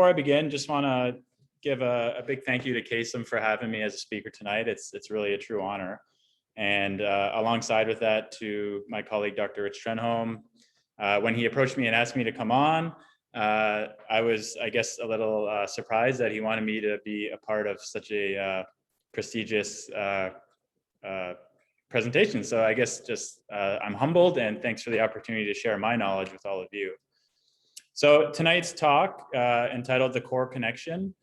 Before I begin, just want to give a big thank you to Kasem for having me as a speaker tonight. It's really a true honor. And alongside with that, to my colleague, Dr. Rich Trenholm. When he approached me and asked me to come on, I was, I guess, a little surprised that he wanted me to be a part of such a prestigious presentation. So I guess just I'm humbled, and thanks for the opportunity to share my knowledge with all of you. So tonight's talk, entitled The Core Connection,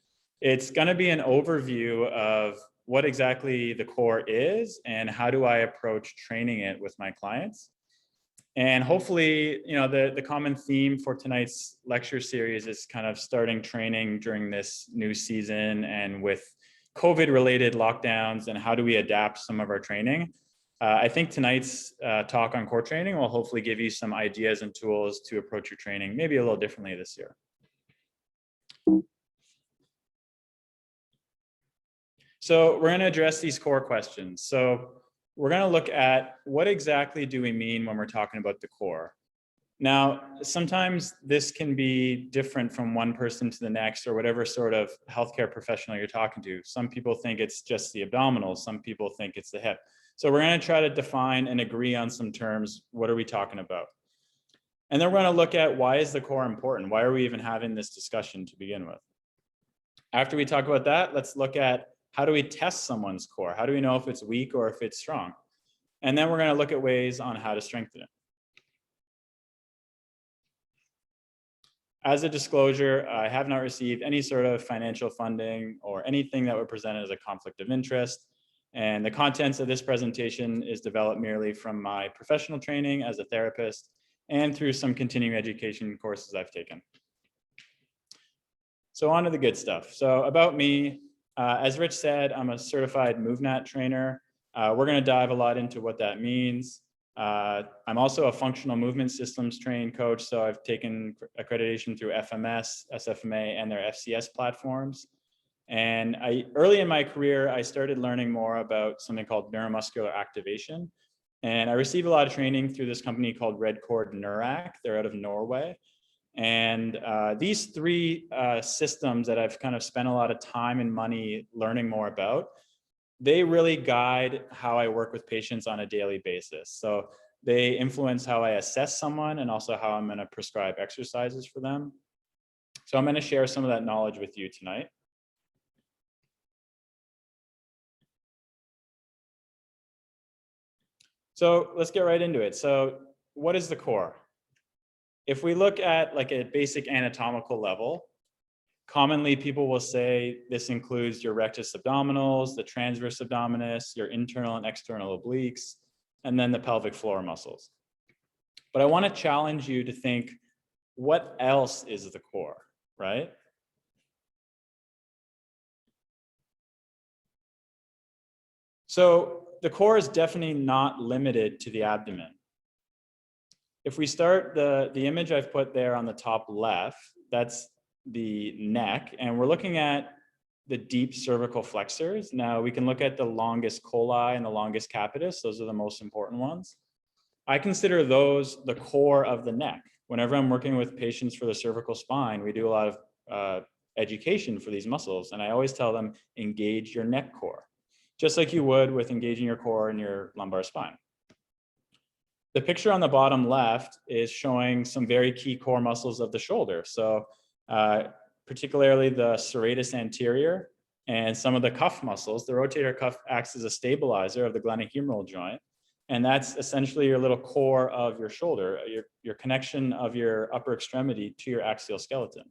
it's going to be an overview of what exactly the core is and how do I approach training it with my clients. And hopefully, you know, the common theme for tonight's lecture series is kind of starting training during this new season and with COVID-related lockdowns, and how do we adapt some of our training. I think tonight's talk on core training will hopefully give you some ideas and tools to approach your training maybe a little differently this year. So we're going to address these core questions. So we're going to look at what exactly do we mean when we're talking about the core. Now, sometimes this can be different from one person to the next, or whatever sort of healthcare professional you're talking to. Some people think it's just the abdominals. Some people think it's the hip. So we're going to try to define and agree on some terms. What are we talking about? And then we're going to look at why is the core important? Why are we even having this discussion to begin with? After we talk about that, let's look at how do we test someone's core? How do we know if it's weak or if it's strong? And then we're going to look at ways on how to strengthen it. As a disclosure, I have not received any sort of financial funding or anything that would present as a conflict of interest. And the contents of this presentation is developed merely from my professional training as a therapist and through some continuing education courses I've taken. So on to the good stuff. So about me, as Rich said, I'm a certified MovNat trainer. We're going to dive a lot into what that means. I'm also a functional movement systems trained coach, so I've taken accreditation through FMS, SFMA, and their FCS platforms. And early in my career, I started learning more about something called neuromuscular activation. And I received a lot of training through this company called Redcord Neurac. They're out of Norway. And these three systems that I've kind of spent a lot of time and money learning more about, they really guide how I work with patients on a daily basis. So they influence how I assess someone and also how I'm going to prescribe exercises for them. So I'm going to share some of that knowledge with you tonight. So let's get right into it. So what is the core? If we look at like a basic anatomical level, commonly people will say this includes your rectus abdominals, the transverse abdominis, your internal and external obliques, and then the pelvic floor muscles. But I want to challenge you to think, what else is the core, right? So the core is definitely not limited to the abdomen. If we start the image I've put there on the top left, that's the neck, and we're looking at the deep cervical flexors. Now we can look at the longest coli and the longest capitis. Those are the most important ones. I consider those the core of the neck. Whenever I'm working with patients for the cervical spine, we do a lot of education for these muscles. And I always tell them, engage your neck core, just like you would with engaging your core in your lumbar spine. The picture on the bottom left is showing some very key core muscles of the shoulder. So particularly the serratus anterior and some of the cuff muscles. The rotator cuff acts as a stabilizer of the glenohumeral joint. And that's essentially your little core of your shoulder, your connection of your upper extremity to your axial skeleton.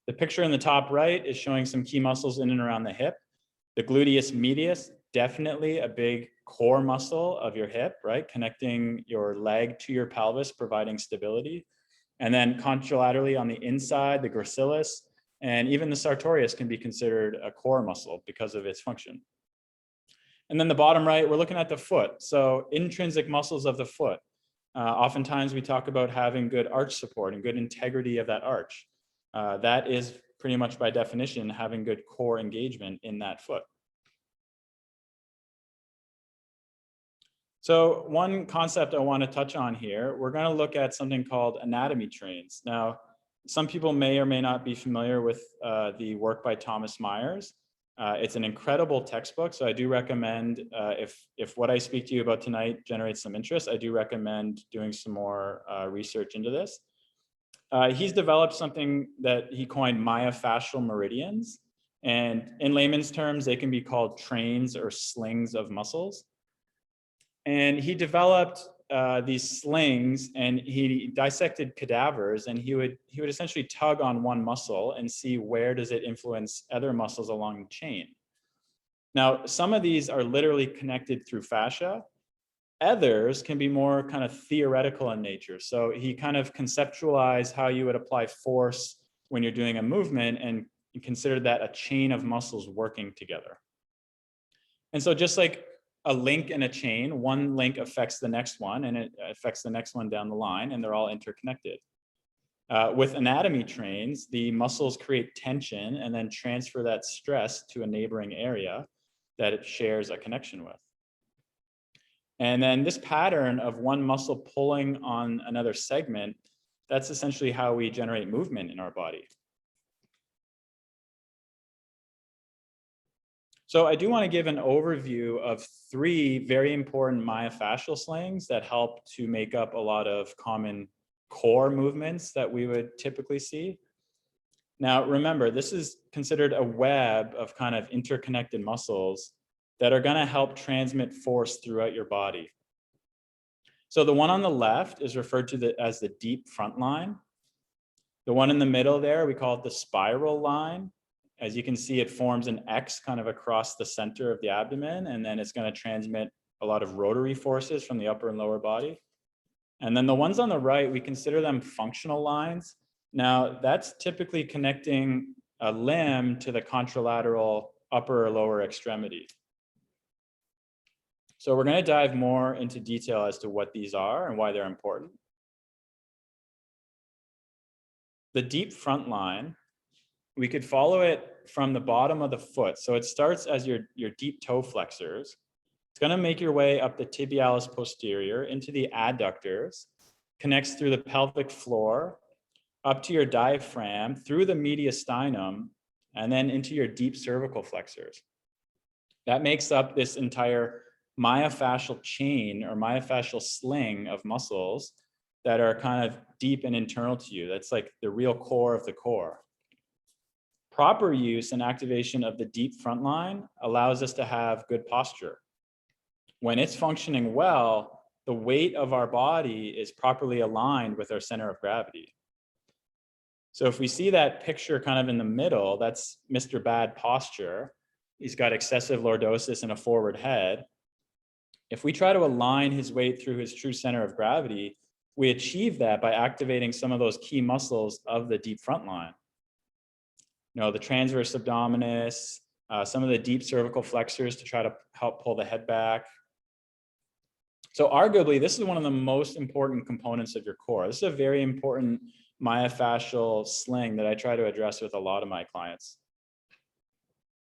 The picture in the top right is showing some key muscles in and around the hip. The gluteus medius, definitely a big core muscle of your hip, right? Connecting your leg to your pelvis, providing stability. And then contralaterally on the inside, the gracilis, and even the sartorius can be considered a core muscle because of its function. And then the bottom right, we're looking at the foot. So intrinsic muscles of the foot. Oftentimes we talk about having good arch support and good integrity of that arch. That is pretty much by definition having good core engagement in that foot. So one concept I want to touch on here, we're going to look at something called anatomy trains. Now, Some people may or may not be familiar with the work by Thomas Myers. It's an incredible textbook, so I do recommend, if what I speak to you about tonight generates some interest, I do recommend doing some more research into this. He's developed something that he coined myofascial meridians, and in layman's terms, they can be called trains or slings of muscles. And he developed these slings, and he dissected cadavers, and he would essentially tug on one muscle and see where does it influence other muscles along the chain. Now, some of these are literally connected through fascia. Others can be more kind of theoretical in nature. So he kind of conceptualized how you would apply force when you're doing a movement, and considered that a chain of muscles working together. And so just like a link in a chain, one link affects the next one, and it affects the next one down the line, and they're all interconnected. With anatomy trains, the muscles create tension and then transfer that stress to a neighboring area that it shares a connection with. And then this pattern of one muscle pulling on another segment, that's essentially how we generate movement in our body. So I do want to give an overview of 3 very important myofascial slings that help to make up a lot of common core movements that we would typically see. Now, remember, this is considered a web of kind of interconnected muscles that are going to help transmit force throughout your body. So the one on the left is referred to as the deep front line. The one in the middle there, we call it the spiral line. As you can see, it forms an X kind of across the center of the abdomen, and then it's going to transmit a lot of rotary forces from the upper and lower body. And then the ones on the right, we consider them functional lines. Now, that's typically connecting a limb to the contralateral upper or lower extremity. So we're going to dive more into detail as to what these are and why they're important. The deep front line, we could follow it from the bottom of the foot. So it starts as your deep toe flexors. It's going to make your way up the tibialis posterior into the adductors, connects through the pelvic floor, up to your diaphragm, through the mediastinum, and then into your deep cervical flexors. That makes up this entire myofascial chain or myofascial sling of muscles that are kind of deep and internal to you. That's like the real core of the core. Proper use and activation of the deep front line allows us to have good posture. When it's functioning well, the weight of our body is properly aligned with our center of gravity. So if we see that picture kind of in the middle, that's Mr. Bad Posture. He's got excessive lordosis and a forward head. If we try to align his weight through his true center of gravity, we achieve that by activating some of those key muscles of the deep front line. You know, the transverse abdominis, some of the deep cervical flexors to try to help pull the head back. So arguably, this is one of the most important components of your core. This is a very important myofascial sling that I try to address with a lot of my clients.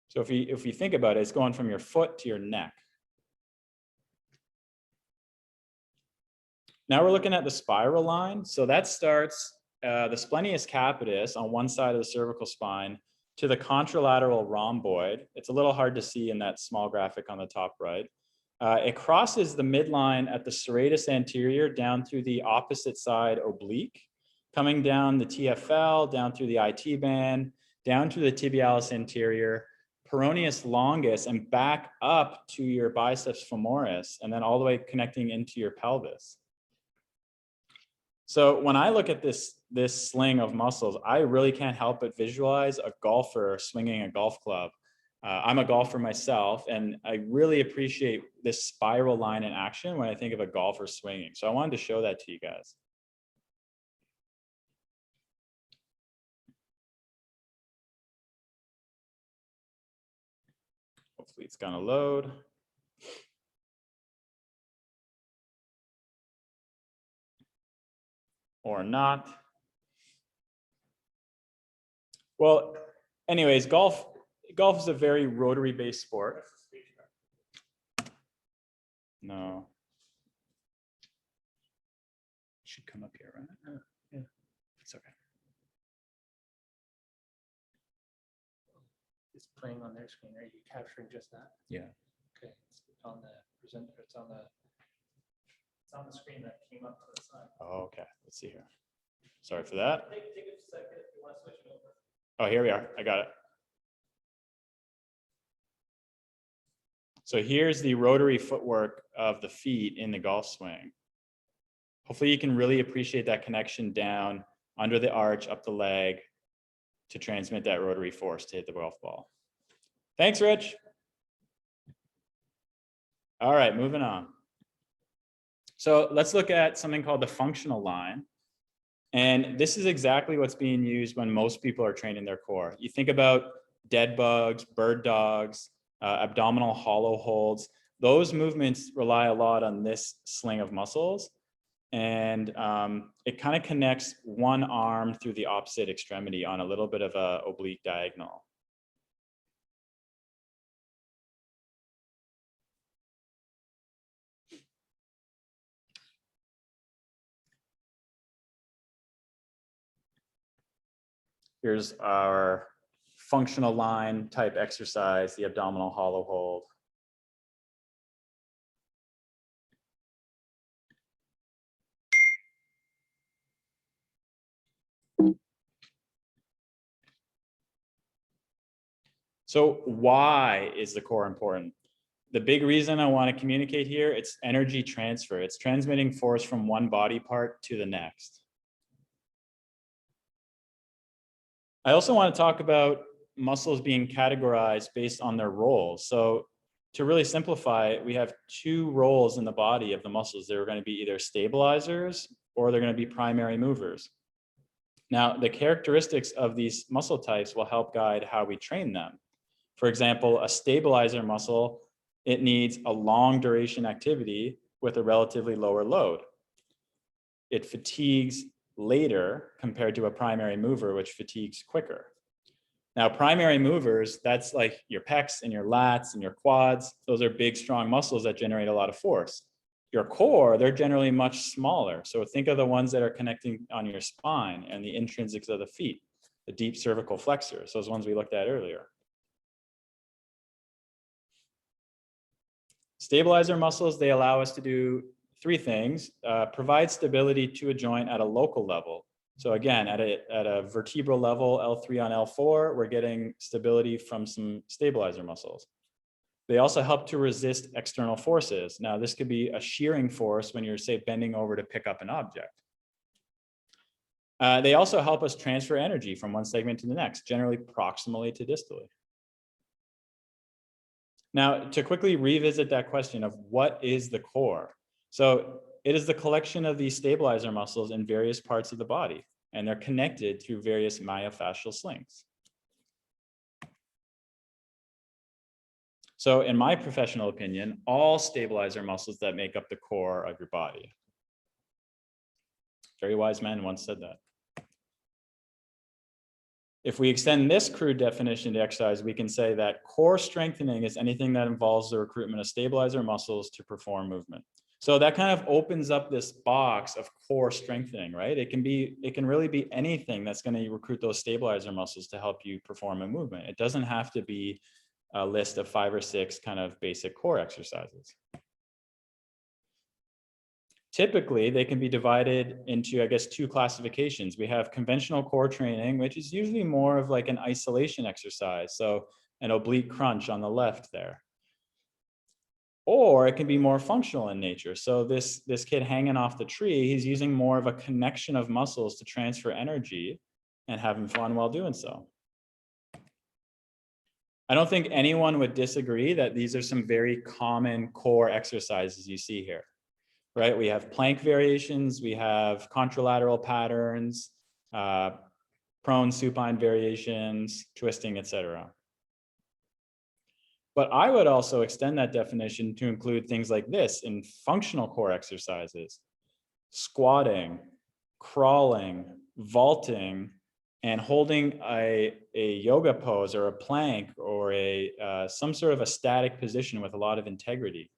So if we think about it, it's going from your foot to your neck. Now we're looking at the spiral line. So that starts the splenius capitis on one side of the cervical spine to the contralateral rhomboid. It's a little hard to see in that small graphic on the top right. It crosses the midline at the serratus anterior down through the opposite side oblique, coming down the TFL, down through the IT band, down to the tibialis anterior, peroneus longus, and back up to your biceps femoris, and then all the way connecting into your pelvis. So when I look at this sling of muscles, I really can't help but visualize a golfer swinging a golf club. I'm a golfer myself, and I really appreciate this spiral line in action when I think of a golfer swinging. So I wanted to show that to you guys. Hopefully it's gonna load. Or not. Well, anyways, golf is a very rotary-based sport. No. Should come up here, right? Yeah, it's okay. is playing on their screen. Are you capturing just that? Yeah. Okay, it's on the presenter. It's on the screen that came up to the side. Oh, okay. Let's see here. Sorry for that. Take a second if you want to switch it over. Oh, here we are. I got it. So here's the rotary footwork of the feet in the golf swing. Hopefully you can really appreciate that connection down under the arch, up the leg to transmit that rotary force to hit the golf ball. Thanks, Rich. All right, moving on. So let's look at something called the functional line. And this is exactly what's being used when most people are training their core. You think about dead bugs, bird dogs, abdominal hollow holds. Those movements rely a lot on this sling of muscles. And it kind of connects one arm through the opposite extremity on a little bit of an oblique diagonal. Here's our functional line type exercise, the abdominal hollow hold. So why is the core important? The big reason I want to communicate here, it's energy transfer. It's transmitting force from one body part to the next. I also want to talk about muscles being categorized based on their roles. So to really simplify it, we have two roles in the body of the muscles. They're going to be either stabilizers or they're going to be primary movers. Now, the characteristics of these muscle types will help guide how we train them. For example, a stabilizer muscle, it needs a long duration activity with a relatively lower load. It fatigues later compared to a primary mover, which fatigues quicker. Now, primary movers, that's like your pecs and your lats and your quads. Those are big, strong muscles that generate a lot of force. Your core, they're generally much smaller. So think of the ones that are connecting on your spine and the intrinsics of the feet, the deep cervical flexors, those ones we looked at earlier. Stabilizer muscles, they allow us to do three things: provide stability to a joint at a local level. So again, at a vertebral level, L3 on L4, we're getting stability from some stabilizer muscles. They also help to resist external forces. Now, this could be a shearing force when you're, say, bending over to pick up an object. They also help us transfer energy from one segment to the next, generally proximally to distally. Now, to quickly revisit that question of what is the core? So it is the collection of these stabilizer muscles in various parts of the body, and they're connected through various myofascial slings. So in my professional opinion, all stabilizer muscles that make up the core of your body. Very wise man once said that. If we extend this crude definition to exercise, we can say that core strengthening is anything that involves the recruitment of stabilizer muscles to perform movement. So that kind of opens up this box of core strengthening, right? It can really be anything that's going to recruit those stabilizer muscles to help you perform a movement. It doesn't have to be a list of 5 or 6 kind of basic core exercises. Typically, they can be divided into, I guess, 2 classifications. We have conventional core training, which is usually more of like an isolation exercise. So an oblique crunch on the left there. Or it can be more functional in nature. So this kid hanging off the tree, he's using more of a connection of muscles to transfer energy and having fun while doing so. I don't think anyone would disagree that these are some very common core exercises you see here. Right, we have plank variations, we have contralateral patterns, prone supine variations, twisting, etc. But I would also extend that definition to include things like this in functional core exercises: squatting, crawling, vaulting, and holding a yoga pose or a plank or some sort of a static position with a lot of integrity.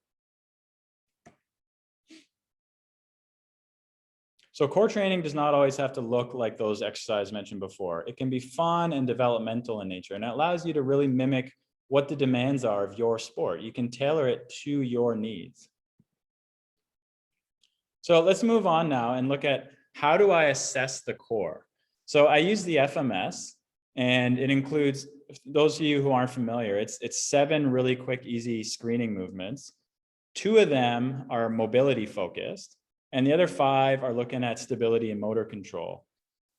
So core training does not always have to look like those exercises mentioned before. It can be fun and developmental in nature, and it allows you to really mimic what the demands are of your sport. You can tailor it to your needs. So let's move on now and look at how do I assess the core? So I use the FMS, and it includes, those of you who aren't familiar, it's 7 really quick, easy screening movements. 2 of them are mobility focused, and the other 5 are looking at stability and motor control.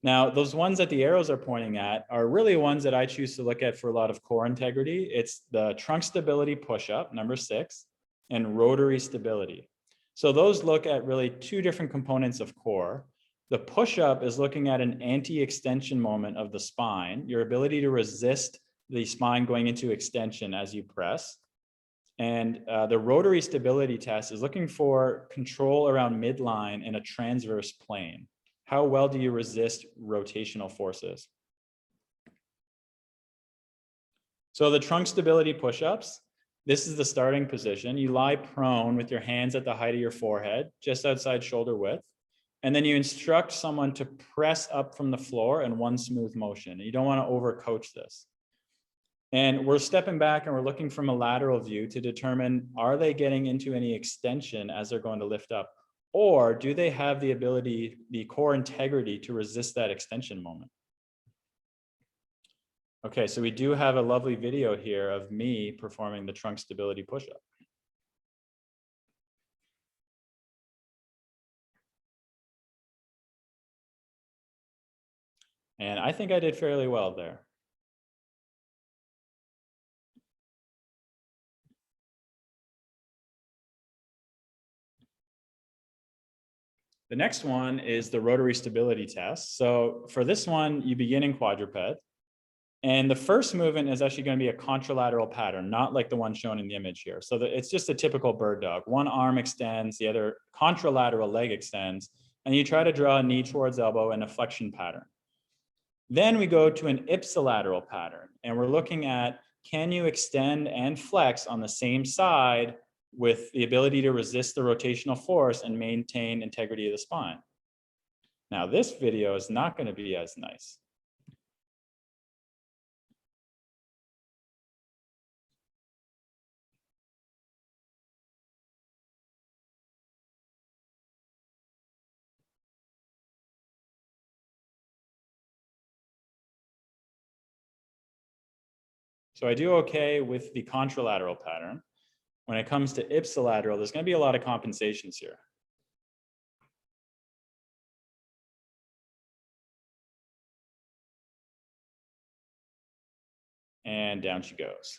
Now, those ones that the arrows are pointing at are really ones that I choose to look at for a lot of core integrity. It's the trunk stability push-up, number 6, and rotary stability. So those look at really 2 different components of core. The push-up is looking at an anti-extension moment of the spine, your ability to resist the spine going into extension as you press. And the rotary stability test is looking for control around midline in a transverse plane. How well do you resist rotational forces? So the trunk stability push-ups, this is the starting position. You lie prone with your hands at the height of your forehead, just outside shoulder width. And then you instruct someone to press up from the floor in one smooth motion. You don't want to overcoach this. And we're stepping back and we're looking from a lateral view to determine, are they getting into any extension as they're going to lift up? Or do they have the ability, the core integrity to resist that extension moment? Okay, so we do have a lovely video here of me performing the trunk stability push-up. And I think I did fairly well there. The next one is the rotary stability test. So for this one, you begin in quadruped. And the first movement is actually going to be a contralateral pattern, not like the one shown in the image here. So it's just a typical bird dog. One arm extends, the other contralateral leg extends, and you try to draw a knee towards elbow in a flexion pattern. Then we go to an ipsilateral pattern, and we're looking at, can you extend and flex on the same side with the ability to resist the rotational force and maintain integrity of the spine? Now, this video is not going to be as nice. So I do okay with the contralateral pattern. When it comes to ipsilateral, there's going to be a lot of compensations here. And down she goes.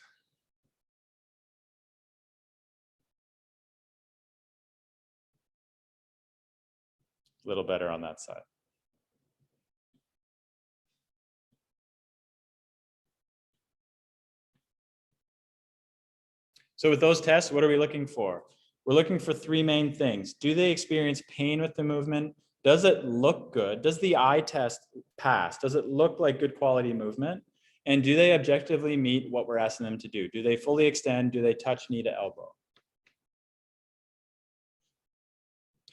A little better on that side. So with those tests, what are we looking for? We're looking for 3 main things. Do they experience pain with the movement? Does it look good? Does the eye test pass? Does it look like good quality movement? And do they objectively meet what we're asking them to do? Do they fully extend? Do they touch knee to elbow?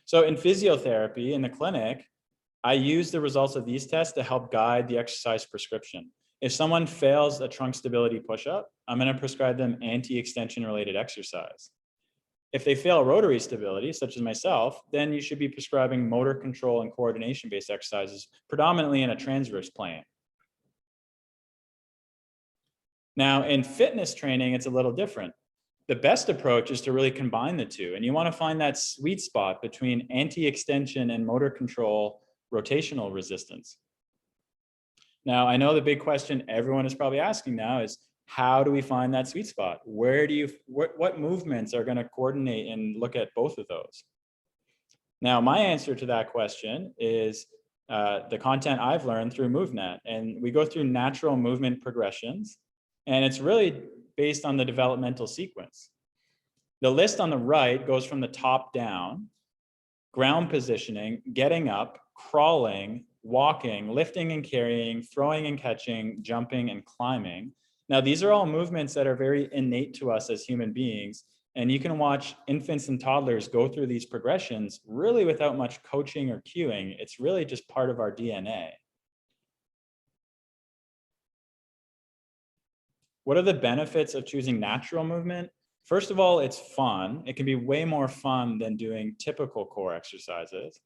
So in physiotherapy, in the clinic, I use the results of these tests to help guide the exercise prescription. If someone fails a trunk stability push-up, I'm going to prescribe them anti-extension related exercise. If they fail rotary stability, such as myself, then you should be prescribing motor control and coordination-based exercises, predominantly in a transverse plane. Now, in fitness training, it's a little different. The best approach is to really combine the two, and you want to find that sweet spot between anti-extension and motor control rotational resistance. Now, I know the big question everyone is probably asking now is, how do we find that sweet spot? What movements are going to coordinate and look at both of those? Now, my answer to that question is the content I've learned through MovNat, and we go through natural movement progressions, and it's really based on the developmental sequence. The list on the right goes from the top down: ground positioning, getting up, crawling, walking, lifting and carrying, throwing and catching, jumping and climbing. Now, these are all movements that are very innate to us as human beings, And you can watch infants and toddlers go through these progressions really without much coaching or cueing. It's really just part of our DNA. What are the benefits of choosing natural movement? First of all, it's fun. It can be way more fun than doing typical core exercises.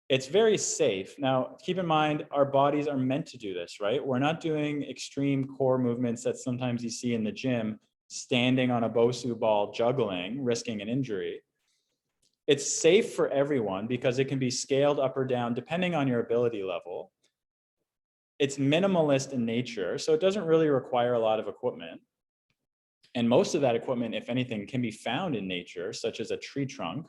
It's very safe. Now, keep in mind, our bodies are meant to do this, right? We're not doing extreme core movements that sometimes you see in the gym, standing on a Bosu ball, juggling, risking an injury. It's safe for everyone because it can be scaled up or down depending on your ability level. It's minimalist in nature, so it doesn't really require a lot of equipment. And most of that equipment, if anything, can be found in nature, such as a tree trunk.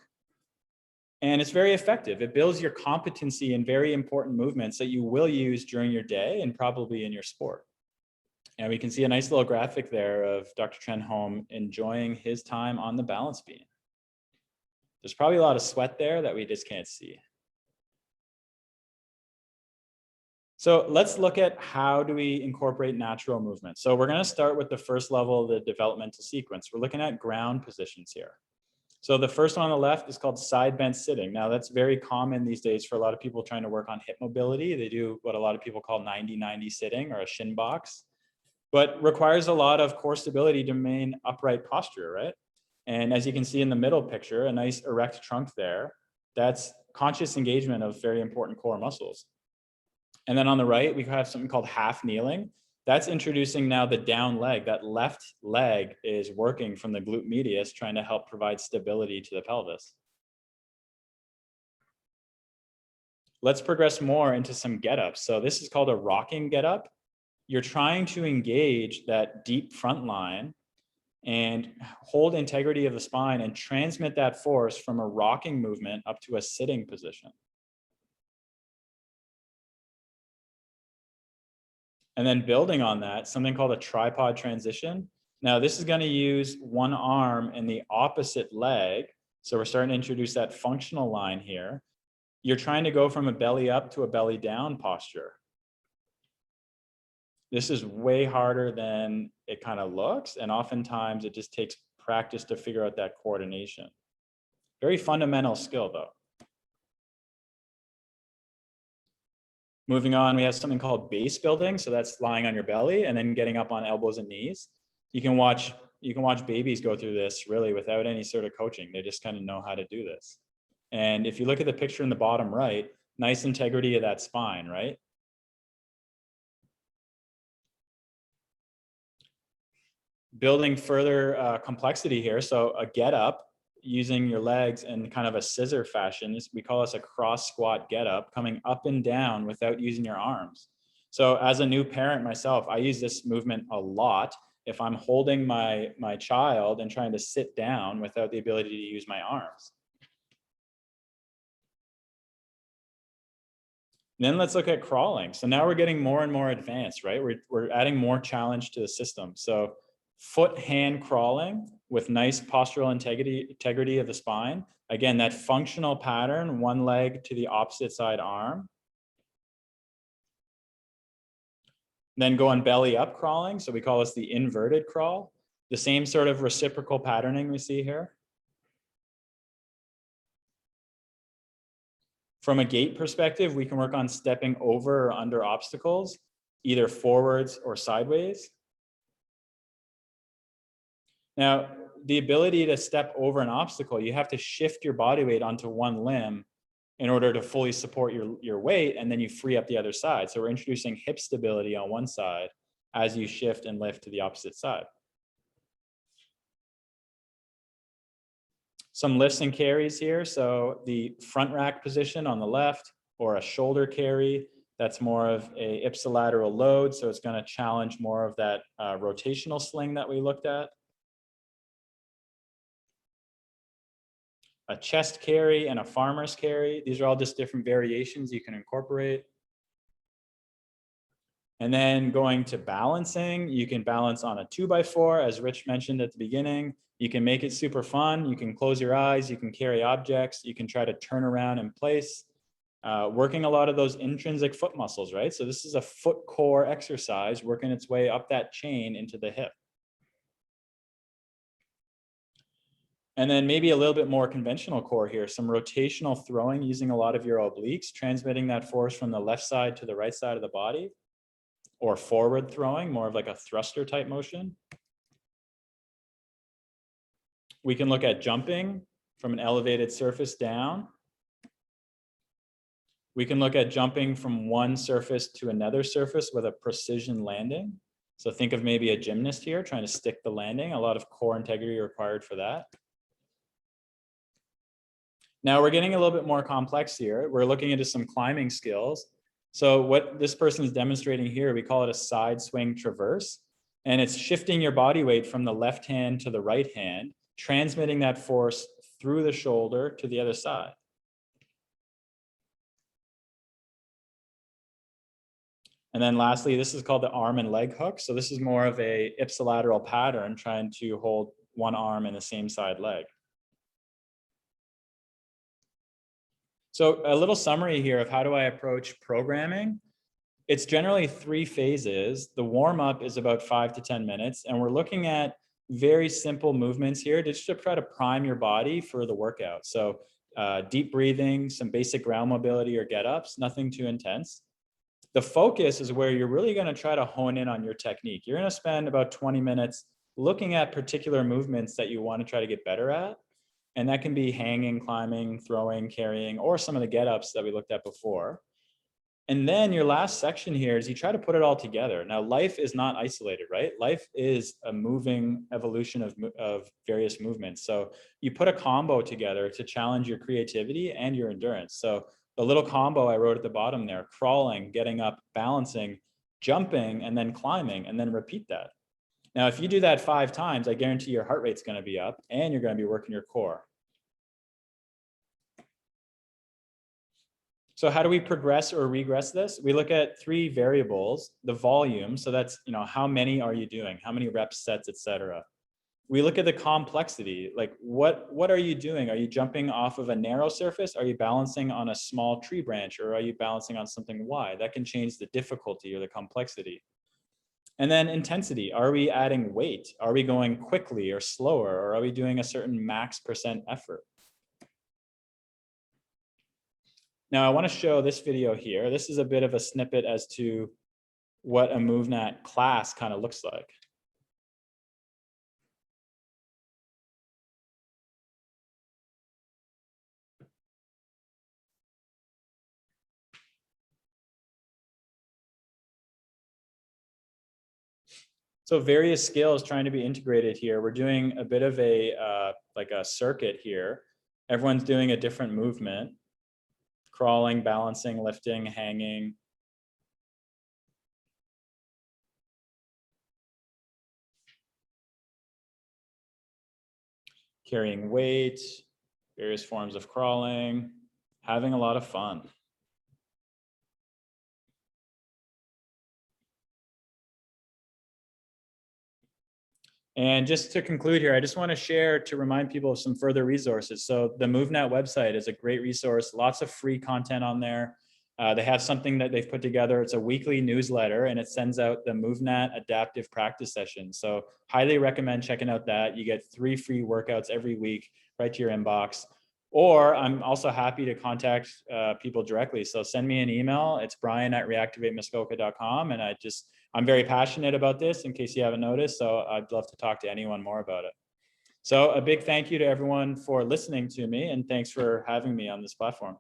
And it's very effective. It builds your competency in very important movements that you will use during your day and probably in your sport. And we can see a nice little graphic there of Dr. Trenholm enjoying his time on the balance beam. There's probably a lot of sweat there that we just can't see. So let's look at how do we incorporate natural movement. So we're going to start with the first level of the developmental sequence. We're looking at ground positions here. So the first one on the left is called side bent sitting. Now that's very common these days for a lot of people trying to work on hip mobility. They do what a lot of people call 90-90 sitting or a shin box, but requires a lot of core stability to maintain upright posture, right? And as you can see in the middle picture, a nice erect trunk there, that's conscious engagement of very important core muscles. And then on the right, we have something called half kneeling. That's introducing now the down leg. That left leg is working from the glute medius, trying to help provide stability to the pelvis. Let's progress more into some get-ups. So this is called a rocking get-up. You're trying to engage that deep front line and hold integrity of the spine and transmit that force from a rocking movement up to a sitting position. And then building on that, something called a tripod transition. Now this is going to use one arm in the opposite leg. So we're starting to introduce that functional line here. You're trying to go from a belly up to a belly down posture. This is way harder than it kind of looks. And oftentimes it just takes practice to figure out that coordination. Very fundamental skill though. Moving on, we have something called base building. So that's lying on your belly and then getting up on elbows and knees. You can watch babies go through this really without any sort of coaching. They just kind of know how to do this. And if you look at the picture in the bottom right, nice integrity of that spine, right? Building further complexity here. So a get up using your legs in kind of a scissor fashion. We call this a cross squat get up, coming up and down without using your arms. So as a new parent myself, I use this movement a lot if I'm holding my child and trying to sit down without the ability to use my arms. Then let's look at crawling. So now we're getting more and more advanced, right? We're adding more challenge to the system. So foot hand crawling with nice postural integrity of the spine. Again, that functional pattern, one leg to the opposite side arm. Then go on belly up crawling. So we call this the inverted crawl. The same sort of reciprocal patterning we see here. From a gait perspective, we can work on stepping over or under obstacles, either forwards or sideways. Now, the ability to step over an obstacle, you have to shift your body weight onto one limb in order to fully support your weight, and then you free up the other side. So we're introducing hip stability on one side as you shift and lift to the opposite side. Some lifts and carries here. So the front rack position on the left, or a shoulder carry, that's more of a ipsilateral load. So it's going to challenge more of that rotational sling that we looked at. A chest carry and a farmer's carry. These are all just different variations you can incorporate. And then going to balancing, you can balance on a 2x4, as Rich mentioned at the beginning. You can make it super fun. You can close your eyes. You can carry objects. You can try to turn around in place, working a lot of those intrinsic foot muscles, right? So this is a foot core exercise working its way up that chain into the hip. And then maybe a little bit more conventional core here, some rotational throwing using a lot of your obliques, transmitting that force from the left side to the right side of the body, or forward throwing, more of like a thruster type motion. We can look at jumping from an elevated surface down. We can look at jumping from one surface to another surface with a precision landing. So think of maybe a gymnast here trying to stick the landing, a lot of core integrity required for that. Now we're getting a little bit more complex here. We're looking into some climbing skills. So what this person is demonstrating here, we call it a side swing traverse. And it's shifting your body weight from the left hand to the right hand, transmitting that force through the shoulder to the other side. And then lastly, this is called the arm and leg hook. So this is more of a ipsilateral pattern, trying to hold one arm in the same side leg. So a little summary here of how do I approach programming. It's generally 3 phases. The warm up is about 5 to 10 minutes. And we're looking at very simple movements here just to try to prime your body for the workout. So deep breathing, some basic ground mobility or get ups, nothing too intense. The focus is where you're really going to try to hone in on your technique. You're going to spend about 20 minutes looking at particular movements that you want to try to get better at. And that can be hanging, climbing, throwing, carrying, or some of the get-ups that we looked at before. And then your last section here is you try to put it all together. Now, life is not isolated, right? Life is a moving evolution of various movements. So you put a combo together to challenge your creativity and your endurance. So the little combo I wrote at the bottom there, crawling, getting up, balancing, jumping, and then climbing, and then repeat that. Now, if you do that 5 times, I guarantee your heart rate's going to be up and you're going to be working your core. So how do we progress or regress this? We look at 3 variables, the volume. So that's, how many are you doing? How many reps, sets, etc. We look at the complexity, like what are you doing? Are you jumping off of a narrow surface? Are you balancing on a small tree branch, or are you balancing on something wide? That can change the difficulty or the complexity. And then intensity, are we adding weight? Are we going quickly or slower? Or are we doing a certain max % effort? Now I want to show this video here. This is a bit of a snippet as to what a MovNat class kind of looks like. So various skills trying to be integrated here. We're doing a bit of like a circuit here. Everyone's doing a different movement. Crawling, balancing, lifting, hanging. Carrying weight, various forms of crawling, having a lot of fun. And just to conclude here, I just want to share to remind people of some further resources. So the MovNat website is a great resource, lots of free content on there. They have something that they've put together. It's a weekly newsletter and it sends out the MovNat adaptive practice sessions. So highly recommend checking out that. You get 3 free workouts every week right to your inbox. Or I'm also happy to contact people directly. So send me an email. It's Bryan@reactivatemuskoka.com. And I'm very passionate about this in case you haven't noticed. So I'd love to talk to anyone more about it. So a big thank you to everyone for listening to me, and thanks for having me on this platform.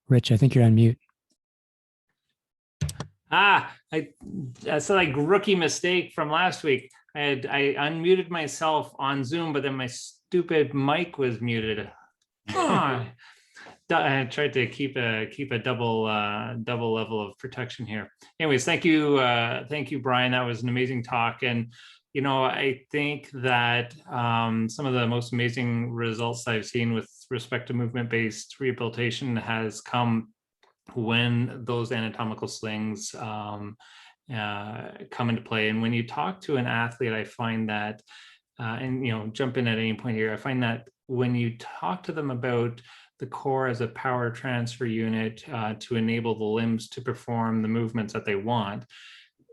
Rich, I think you're on mute. That's like rookie mistake from last week. I unmuted myself on Zoom, but then my stupid mic was muted. I tried to keep a double level of protection here. Anyways, thank you, Bryan. That was an amazing talk, and I think that some of the most amazing results I've seen with respect to movement-based rehabilitation has come when those anatomical slings come into play. And when you talk to an athlete, I find that, and jump in at any point here, I find that when you talk to them about the core as a power transfer unit to enable the limbs to perform the movements that they want,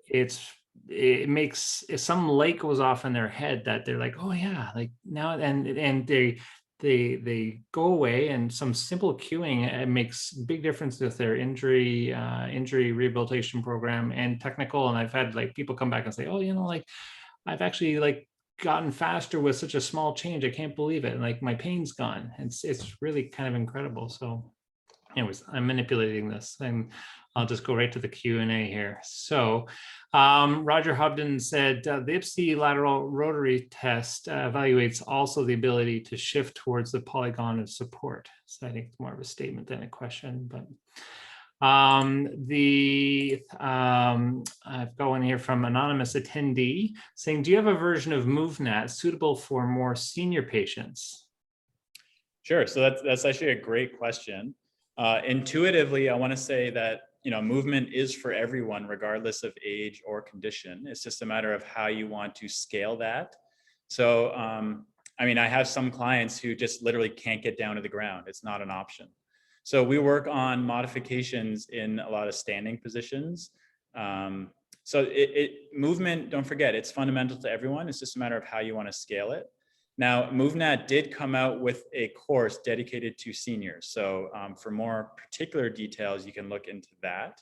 it makes some light goes off in their head that they're like, oh yeah, like now, and they go away, and some simple cueing, it makes big difference with their injury rehabilitation program and technical. And I've had like people come back and say, oh, like I've actually like gotten faster with such a small change. I can't believe it. And like my pain's gone. It's really kind of incredible. So anyways, I'm manipulating this, and I'll just go right to the Q&A here. So Roger Hobden said, the IPSY lateral rotary test evaluates also the ability to shift towards the polygon of support. So I think it's more of a statement than a question, but I've got one here from anonymous attendee saying, do you have a version of MovNat suitable for more senior patients? Sure, so that's actually a great question. Intuitively, I want to say that movement is for everyone, regardless of age or condition. It's just a matter of how you want to scale that. So, I mean, I have some clients who just literally can't get down to the ground. It's not an option. So we work on modifications in a lot of standing positions. So movement, don't forget, it's fundamental to everyone. It's just a matter of how you want to scale it. Now, MovNat did come out with a course dedicated to seniors. So for more particular details, you can look into that.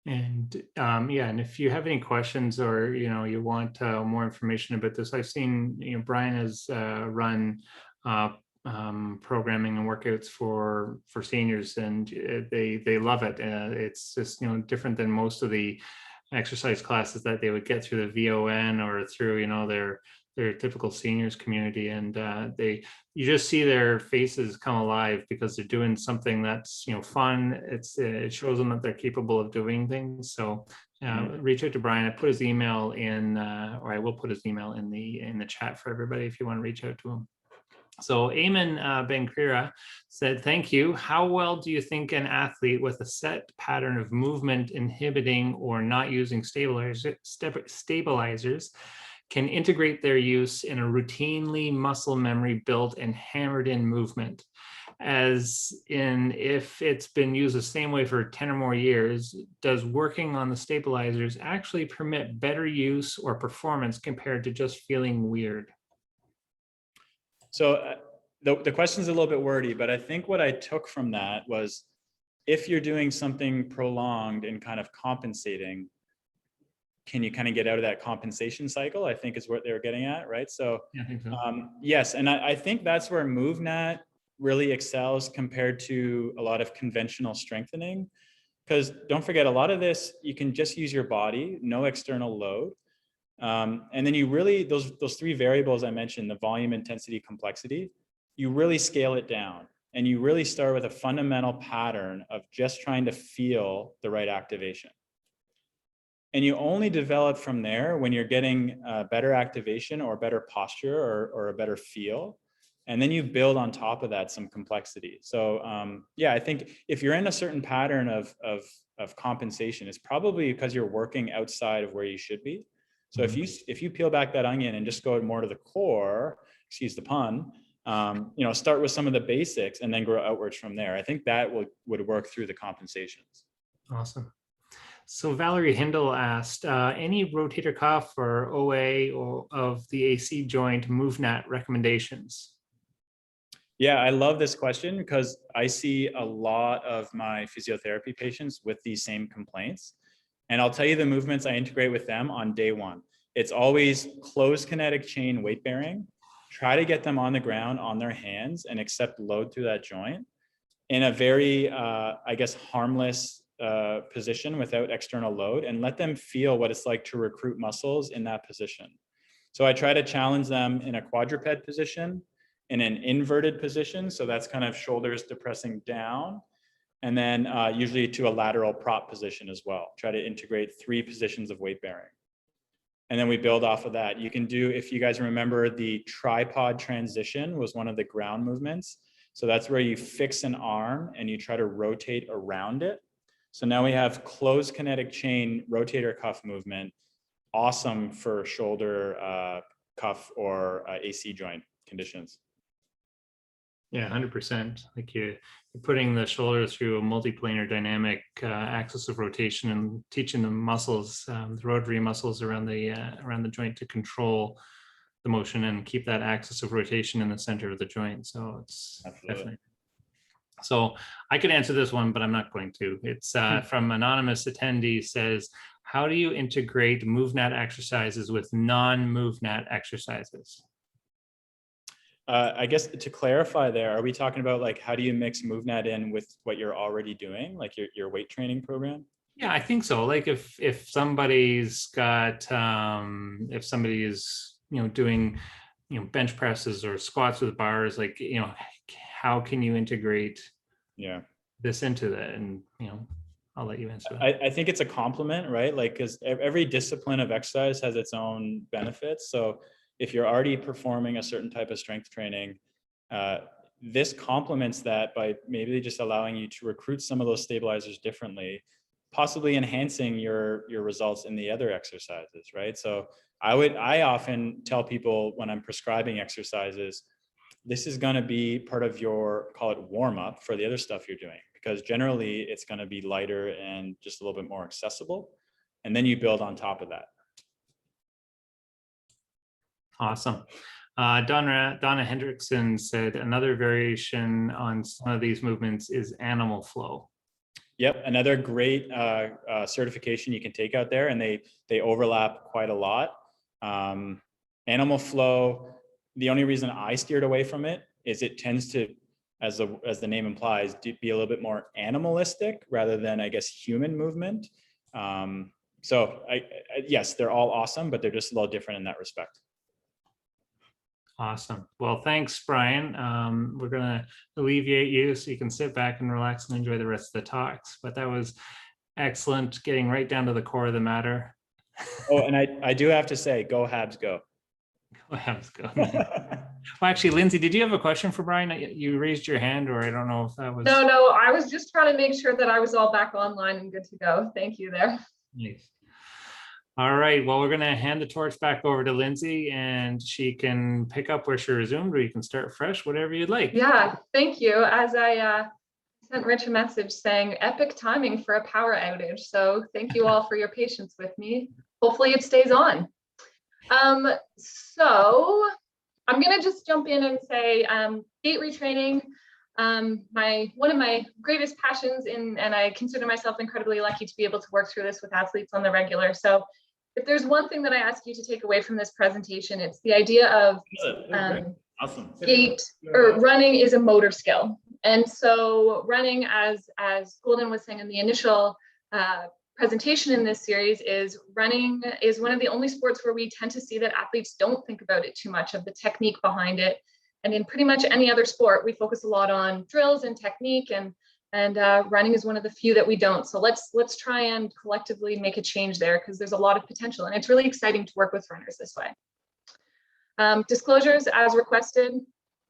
And yeah, and if you have any questions or you want more information about this, I've seen Bryan has run programming and workouts for seniors, and they love it. It's just different than most of the exercise classes that they would get through the VON or through their typical seniors community, and you just see their faces come alive because they're doing something that's fun. It shows them that they're capable of doing things. So reach out to Bryan. I put his email in, or I will put his email in the chat for everybody if you want to reach out to him. So Eamon Ben-Krira said, thank you. How well do you think an athlete with a set pattern of movement inhibiting or not using stabilizers can integrate their use in a routinely muscle memory built and hammered in movement? As in, if it's been used the same way for 10 or more years, does working on the stabilizers actually permit better use or performance compared to just feeling weird? So the question's a little bit wordy, but I think what I took from that was, if you're doing something prolonged and kind of compensating, can you kind of get out of that compensation cycle? I think is what they were getting at, right? So, Yeah, I think so. Yes, and I think that's where MovNat really excels compared to a lot of conventional strengthening. Because don't forget, a lot of this, you can just use your body, no external load. And then you really, those three variables I mentioned, the volume, intensity, complexity, you really scale it down. And you really start with a fundamental pattern of just trying to feel the right activation. And you only develop from there when you're getting better activation or better posture or a better feel. And then you build on top of that some complexity. So yeah, I think if you're in a certain pattern of compensation, it's probably because you're working outside of where you should be. So if you peel back that onion and just go more to the core, excuse the pun, start with some of the basics and then grow outwards from there. I think that would work through the compensations. Awesome. So Valerie Hindle asked, any rotator cuff or OA or of the AC joint MovNat recommendations? Yeah, I love this question because I see a lot of my physiotherapy patients with these same complaints. And I'll tell you the movements I integrate with them on day one. It's always closed kinetic chain weight bearing. Try to get them on the ground on their hands and accept load through that joint in a very, I guess, harmless position without external load, and let them feel what it's like to recruit muscles in that position. So I try to challenge them in a quadruped position, in an inverted position. So that's kind of shoulders depressing down. And then usually to a lateral prop position as well. Try to integrate 3 positions of weight bearing. And then we build off of that. You can do, if you guys remember, the tripod transition was one of the ground movements. So that's where you fix an arm and you try to rotate around it. So now we have closed kinetic chain rotator cuff movement. Awesome for shoulder cuff or AC joint conditions. Yeah, 100%. Like you're putting the shoulder through a multiplanar dynamic axis of rotation and teaching the muscles, the rotary muscles around the joint to control the motion and keep that axis of rotation in the center of the joint. So it's definitely. So I could answer this one, but I'm not going to. It's from anonymous attendee says, how do you integrate MovNat exercises with non-MovNat exercises? I guess to clarify there, are we talking about like, how do you mix MovNat in with what you're already doing, like your weight training program? Yeah, I think so. Like if somebody's got, if somebody is, doing, bench presses or squats with bars, like, how can you integrate this into that? And, I'll let you answer that. I think it's a complement, right? Like, because every discipline of exercise has its own benefits. So if you're already performing a certain type of strength training, this complements that by maybe just allowing you to recruit some of those stabilizers differently, possibly enhancing your results in the other exercises, right? So I often tell people when I'm prescribing exercises, this is going to be part of your, call it warm up for the other stuff you're doing, because generally it's going to be lighter and just a little bit more accessible. And then you build on top of that. Awesome. Donna Hendrickson said another variation on some of these movements is animal flow. Yep, another great certification you can take out there, and they overlap quite a lot. Animal flow, the only reason I steered away from it is it tends to, as the name implies, be a little bit more animalistic rather than, I guess, human movement. So yes, they're all awesome, but they're just a little different in that respect. Awesome. Well, thanks, Bryan. We're going to alleviate you so you can sit back and relax and enjoy the rest of the talks. But that was excellent, getting right down to the core of the matter. Oh, and I do have to say, go Habs, go. Go Habs, go. Well, actually, Lindsay, did you have a question for Bryan? You raised your hand, or I don't know if that was. No, I was just trying to make sure that I was all back online and good to go. Thank you there. Nice. All right, well, we're going to hand the torch back over to Lindsay, and she can pick up where she resumed, or you can start fresh, whatever you'd like. Yeah, thank you. As I sent Rich a message saying epic timing for a power outage. So thank you all for your patience with me. Hopefully it stays on. So I'm going to just jump in and say gait retraining, one of my greatest passions, and I consider myself incredibly lucky to be able to work through this with athletes on the regular. So if there's one thing that I ask you to take away from this presentation, it's the idea of awesome. Gait or running is a motor skill. And so running, as Golden was saying in the initial presentation in this series, is running is one of the only sports where we tend to see that athletes don't think about it too much, of the technique behind it. And in pretty much any other sport, we focus a lot on drills and technique, and running is one of the few that we don't. So let's try and collectively make a change there, because there's a lot of potential, and it's really exciting to work with runners this way. Disclosures as requested,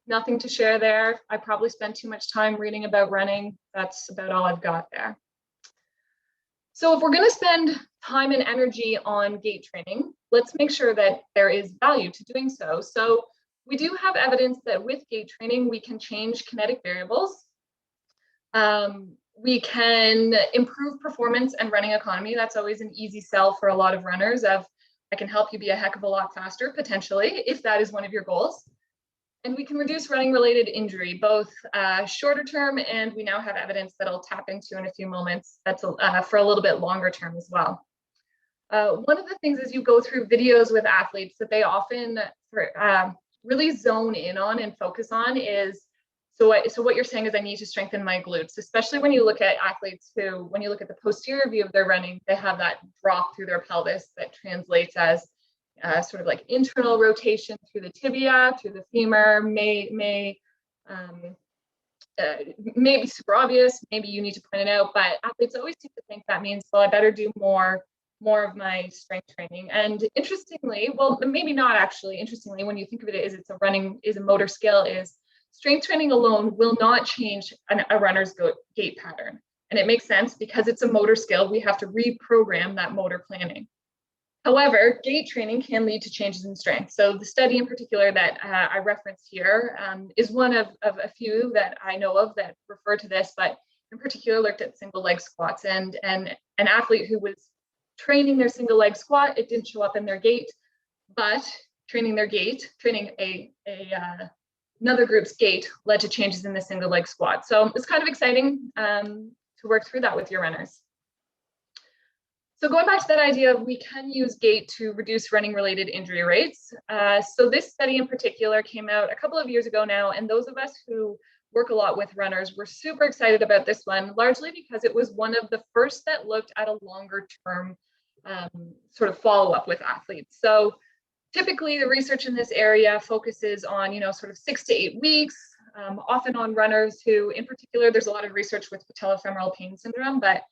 nothing to share there. I probably spent too much time reading about running. That's about all I've got there. So if we're going to spend time and energy on gait training, let's make sure that there is value to doing so. So we do have evidence that with gait training, we can change kinetic variables. We can improve performance and running economy. That's always an easy sell for a lot of runners, of I can help you be a heck of a lot faster, potentially, if that is one of your goals. And we can reduce running related injury, both shorter term, and we now have evidence that I'll tap into in a few moments. That's for a little bit longer term as well. One of the things as you go through videos with athletes that they often really zone in on and focus on is, so what you're saying is I need to strengthen my glutes, especially when you look at athletes who, when you look at the posterior view of their running, they have that drop through their pelvis that translates as sort of like internal rotation through the tibia, through the femur, may be super obvious, maybe you need to point it out, but athletes always seem to think that means, well, I better do more of my strength training. And interestingly, well, maybe not actually, interestingly, when you think of it as it's a motor skill, is strength training alone will not change a runner's gait pattern. And it makes sense because it's a motor skill. We have to reprogram that motor planning. However, gait training can lead to changes in strength. So the study in particular that I referenced here is one of a few that I know of that refer to this, but in particular looked at single leg squats, and an athlete who was training their single leg squat, it didn't show up in their gait, but training their gait, training another group's gait led to changes in the single leg squat. So it's kind of exciting to work through that with your runners. So going back to that idea of we can use gait to reduce running related injury rates. So this study in particular came out a couple of years ago now, and those of us who work a lot with runners were super excited about this one, largely because it was one of the first that looked at a longer term sort of follow-up with athletes. So typically the research in this area focuses on, sort of 6 to 8 weeks, often on runners who, in particular, there's a lot of research with patellofemoral pain syndrome, but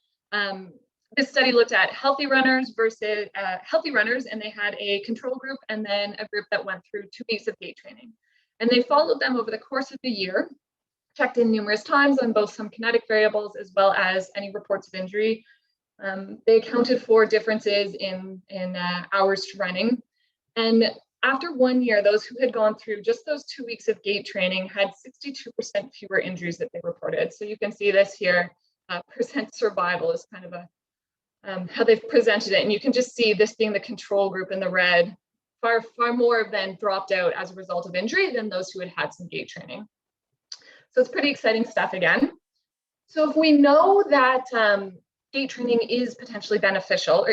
this study looked at healthy runners versus and they had a control group and then a group that went through 2 weeks of gait training. And they followed them over the course of the year, checked in numerous times on both some kinetic variables as well as any reports of injury. They accounted for differences in hours to running. And after 1 year, those who had gone through just those 2 weeks of gait training had 62% fewer injuries that they reported. So you can see this here, percent survival is kind of how they've presented it. And you can just see this being the control group in the red, far more of them dropped out as a result of injury than those who had had some gait training. So it's pretty exciting stuff again. So if we know that gait training is potentially beneficial or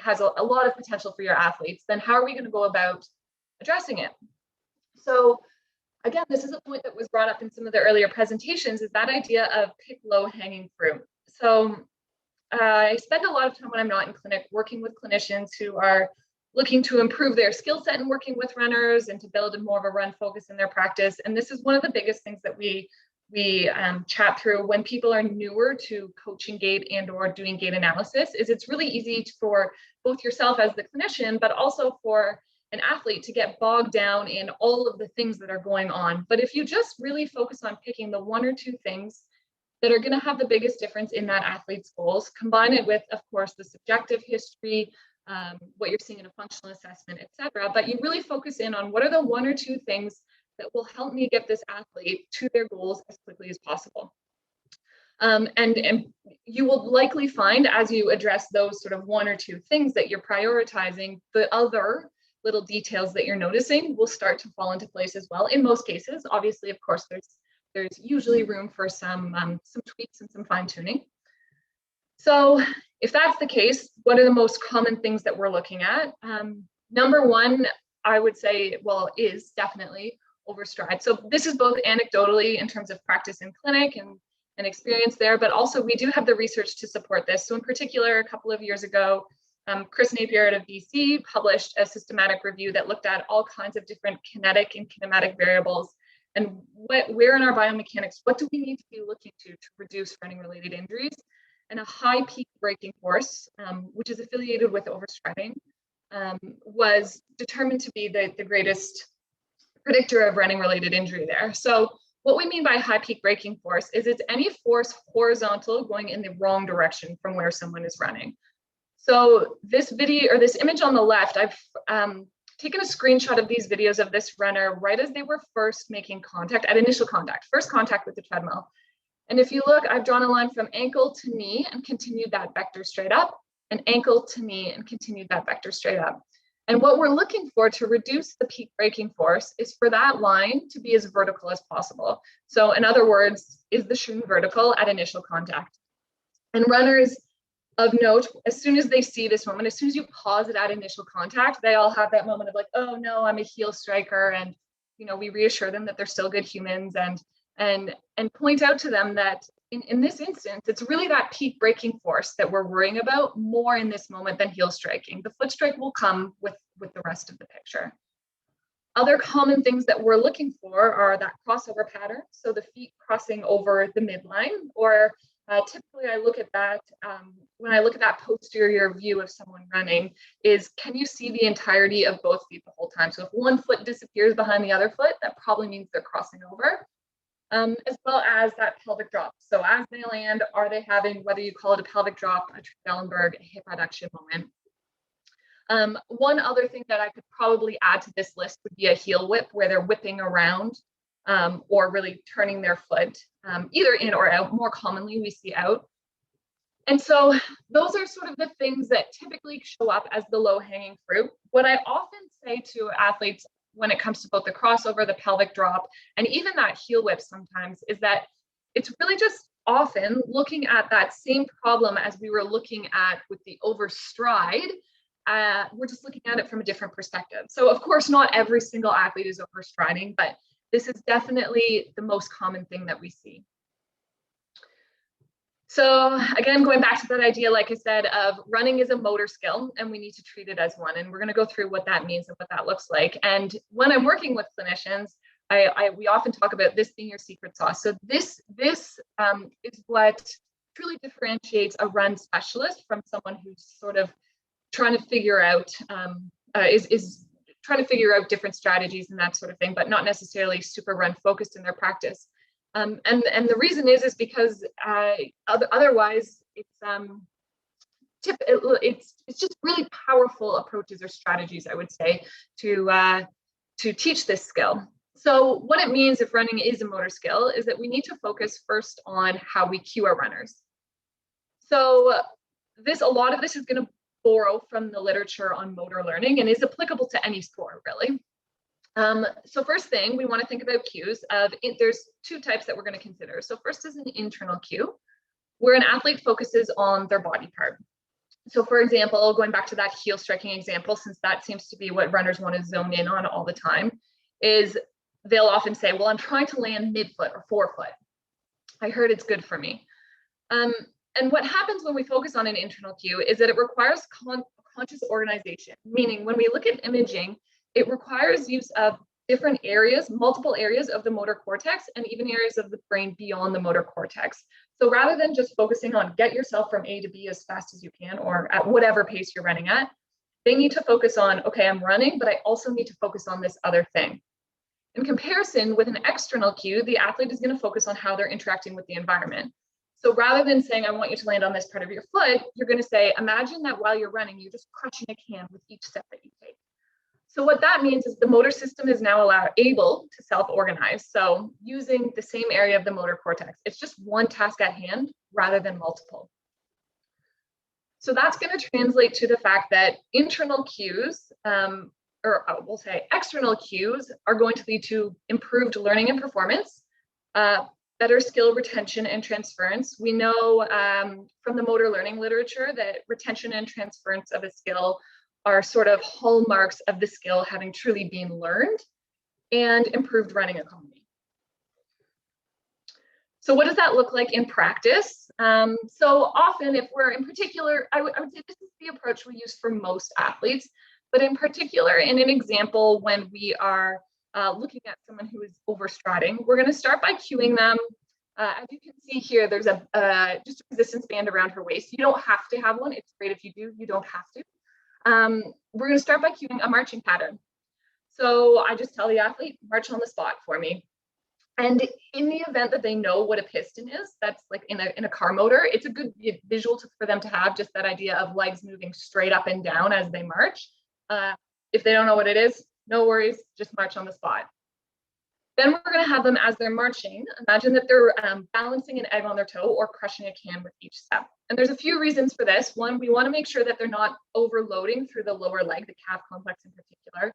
has a lot of potential for your athletes, then how are we going to go about addressing it? So again, this is a point that was brought up in some of the earlier presentations, is that idea of pick low hanging fruit. So I spend a lot of time when I'm not in clinic working with clinicians who are looking to improve their skill set and working with runners and to build more of a run focus in their practice. And this is one of the biggest things that we chat through when people are newer to coaching gait and or doing gait analysis, is it's really easy for both yourself as the clinician, but also for an athlete to get bogged down in all of the things that are going on. But if you just really focus on picking the 1 or 2 things that are going to have the biggest difference in that athlete's goals, combine it with, of course, the subjective history, what you're seeing in a functional assessment, et cetera. But you really focus in on what are the 1 or 2 things that will help me get this athlete to their goals as quickly as possible. And you will likely find, as you address those sort of 1 or 2 things that you're prioritizing, the other little details that you're noticing will start to fall into place as well. In most cases, obviously, of course, there's usually room for some tweaks and some fine tuning. So if that's the case, what are the most common things that we're looking at? Number 1, I would say, is definitely overstride. So this is both anecdotally in terms of practice in clinic and experience there, but also we do have the research to support this. So in particular, a couple of years ago, Chris Napier out of BC published a systematic review that looked at all kinds of different kinetic and kinematic variables and where in our biomechanics, what do we need to be looking to reduce running related injuries? And a high peak braking force, which is affiliated with overstriding, was determined to be the greatest predictor of running related injury there. So what we mean by high peak braking force is it's any force horizontal going in the wrong direction from where someone is running. So this video or this image on the left, I've taken a screenshot of these videos of this runner right as they were first making contact, at initial contact, first contact with the treadmill. And if you look, I've drawn a line from ankle to knee and continued that vector straight up, and ankle to knee and continued that vector straight up. And what we're looking for to reduce the peak braking force is for that line to be as vertical as possible. So in other words, is the shoe vertical at initial contact? And runners of note, as soon as they see this moment, as soon as you pause it at initial contact, they all have that moment of like, oh no, I'm a heel striker. And, we reassure them that they're still good humans and point out to them that in this instance, it's really that peak braking force that we're worrying about more in this moment than heel striking. The foot strike will come with the rest of the picture. Other common things that we're looking for are that crossover pattern. So the feet crossing over the midline, or typically I look at that when I look at that posterior view of someone running is, can you see the entirety of both feet the whole time? So if one foot disappears behind the other foot, that probably means they're crossing over. As well as that pelvic drop. So as they land, are they having, whether you call it a pelvic drop, a Trendelenburg, a hip adduction moment? One other thing that I could probably add to this list would be a heel whip, where they're whipping around or really turning their foot either in or out. More commonly, we see out. And so those are sort of the things that typically show up as the low-hanging fruit. What I often say to athletes when it comes to both the crossover, the pelvic drop, and even that heel whip sometimes, is that it's really just often looking at that same problem as we were looking at with the overstride. We're just looking at it from a different perspective. So of course, not every single athlete is overstriding, but this is definitely the most common thing that we see. So again, going back to that idea, like I said, of running is a motor skill and we need to treat it as one. And we're going to go through what that means and what that looks like. And when I'm working with clinicians, we often talk about this being your secret sauce. So this is what truly differentiates a run specialist from someone who's sort of trying to figure out, is trying to figure out different strategies and that sort of thing, but not necessarily super run focused in their practice. And the reason is because otherwise it's just really powerful approaches or strategies, I would say, to teach this skill. So what it means if running is a motor skill is that we need to focus first on how we cue our runners. So a lot of this is going to borrow from the literature on motor learning and is applicable to any sport, really. So first thing, we want to think about cues. There's two types that we're going to consider. So first is an internal cue, where an athlete focuses on their body part. So for example, going back to that heel striking example, since that seems to be what runners want to zone in on all the time, is they'll often say, well, I'm trying to land midfoot or forefoot. I heard it's good for me. And what happens when we focus on an internal cue is that it requires conscious organization, meaning when we look at imaging, it requires use of different areas, multiple areas of the motor cortex, and even areas of the brain beyond the motor cortex. So rather than just focusing on get yourself from A to B as fast as you can, or at whatever pace you're running at, they need to focus on, okay, I'm running, but I also need to focus on this other thing. In comparison with an external cue, the athlete is going to focus on how they're interacting with the environment. So rather than saying, I want you to land on this part of your foot, you're going to say, imagine that while you're running, you're just crushing a can with each step that you take. So what that means is the motor system is now able to self-organize. So using the same area of the motor cortex, it's just one task at hand rather than multiple. So that's going to translate to the fact that internal cues, we'll say external cues, are going to lead to improved learning and performance, better skill retention and transference. We know from the motor learning literature that retention and transference of a skill are sort of hallmarks of the skill having truly been learned, and improved running economy. So what does that look like in practice? So often, if we're in particular, I would say this is the approach we use for most athletes, but in particular, in an example, when we are looking at someone who is overstriding, we're going to start by cueing them. As you can see here, there's just a resistance band around her waist. You don't have to have one. It's great if you do. You don't have to. We're going to start by cueing a marching pattern. So I just tell the athlete, march on the spot for me. And in the event that they know what a piston is, that's like in a car motor, it's a good visual for them to have, just that idea of legs moving straight up and down as they march. If they don't know what it is, no worries, just march on the spot. Then we're going to have them, as they're marching, imagine that they're balancing an egg on their toe or crushing a can with each step. And there's a few reasons for this. One, we want to make sure that they're not overloading through the lower leg, the calf complex in particular,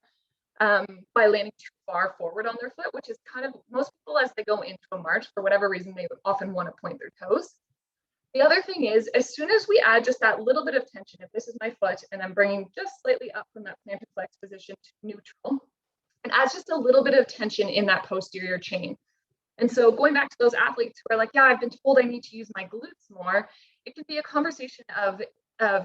by landing too far forward on their foot, which is kind of, most people as they go into a march, for whatever reason, they would often want to point their toes. The other thing is, as soon as we add just that little bit of tension, if this is my foot and I'm bringing just slightly up from that plantar flex position to neutral, it adds just a little bit of tension in that posterior chain. And so going back to those athletes who are like, yeah, I've been told I need to use my glutes more, it can be a conversation of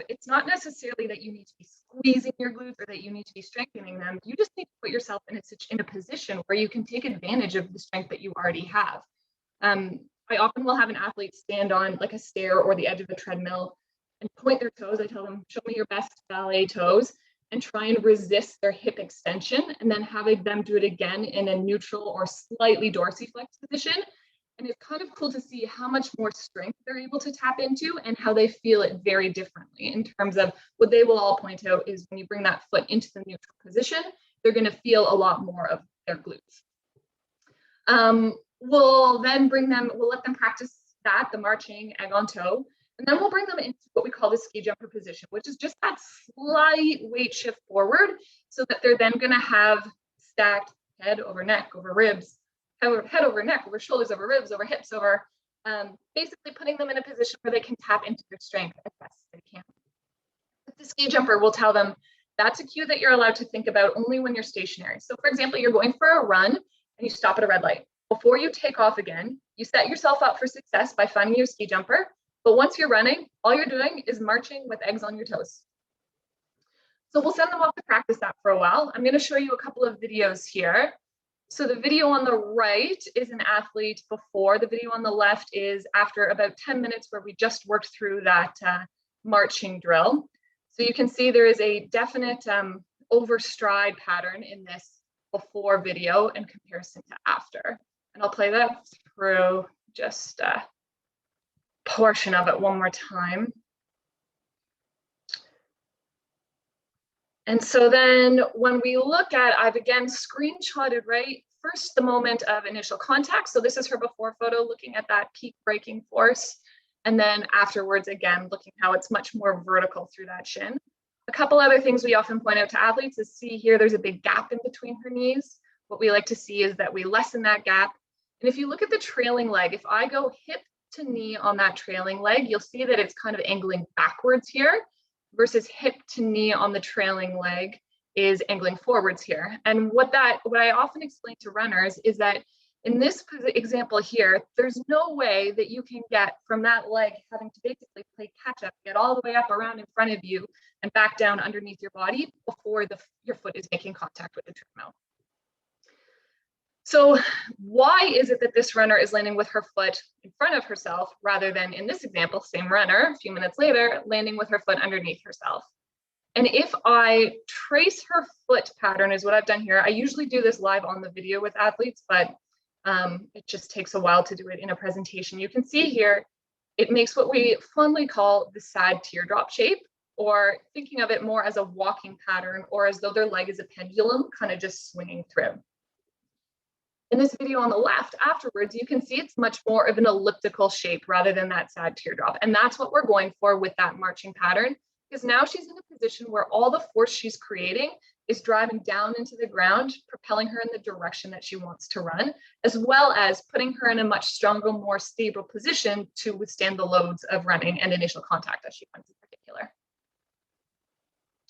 it's not necessarily that you need to be squeezing your glutes or that you need to be strengthening them. You just need to put yourself in a position where you can take advantage of the strength that you already have. I often will have an athlete stand on like a stair or the edge of a treadmill and point their toes. I tell them, show me your best ballet toes, and try and resist their hip extension, and then having them do it again in a neutral or slightly dorsiflex position. And it's kind of cool to see how much more strength they're able to tap into and how they feel it very differently in terms of what they will all point out is when you bring that foot into the neutral position, they're going to feel a lot more of their glutes. We'll then we'll let them practice that, the marching egg on toe, and then we'll bring them into what we call the ski jumper position, which is just that slight weight shift forward so that they're then going to have stacked head over neck, over ribs, head over neck, over shoulders, over ribs, over hips, over basically putting them in a position where they can tap into their strength as best as they can. With the ski jumper, we'll tell them that's a cue that you're allowed to think about only when you're stationary. So for example, you're going for a run and you stop at a red light. Before you take off again, you set yourself up for success by finding your ski jumper. But once you're running, all you're doing is marching with eggs on your toes. So we'll send them off to practice that for a while. I'm going to show you a couple of videos here. So the video on the right is an athlete before. The video on the left is after about 10 minutes where we just worked through that marching drill. So you can see there is a definite overstride pattern in this before video in comparison to after. And I'll play that through just a portion of it one more time. And so then when we look at, I've again screenshotted, right? First, the moment of initial contact. So this is her before photo looking at that peak braking force. And then afterwards, again, looking how it's much more vertical through that shin. A couple other things we often point out to athletes is see here, there's a big gap in between her knees. What we like to see is that we lessen that gap. And if you look at the trailing leg, if I go hip to knee on that trailing leg, you'll see that it's kind of angling backwards here versus hip to knee on the trailing leg is angling forwards here. And what I often explain to runners is that in this example here, there's no way that you can get from that leg having to basically play catch up, get all the way up around in front of you and back down underneath your body before your foot is making contact with the treadmill. So why is it that this runner is landing with her foot in front of herself rather than in this example, same runner, a few minutes later, landing with her foot underneath herself? And if I trace her foot pattern is what I've done here. I usually do this live on the video with athletes, but it just takes a while to do it in a presentation. You can see here, it makes what we fondly call the sad teardrop shape, or thinking of it more as a walking pattern or as though their leg is a pendulum kind of just swinging through. In this video on the left, afterwards, you can see it's much more of an elliptical shape rather than that sad teardrop. And that's what we're going for with that marching pattern, because now she's in a position where all the force she's creating is driving down into the ground, propelling her in the direction that she wants to run, as well as putting her in a much stronger, more stable position to withstand the loads of running and initial contact that she finds in particular.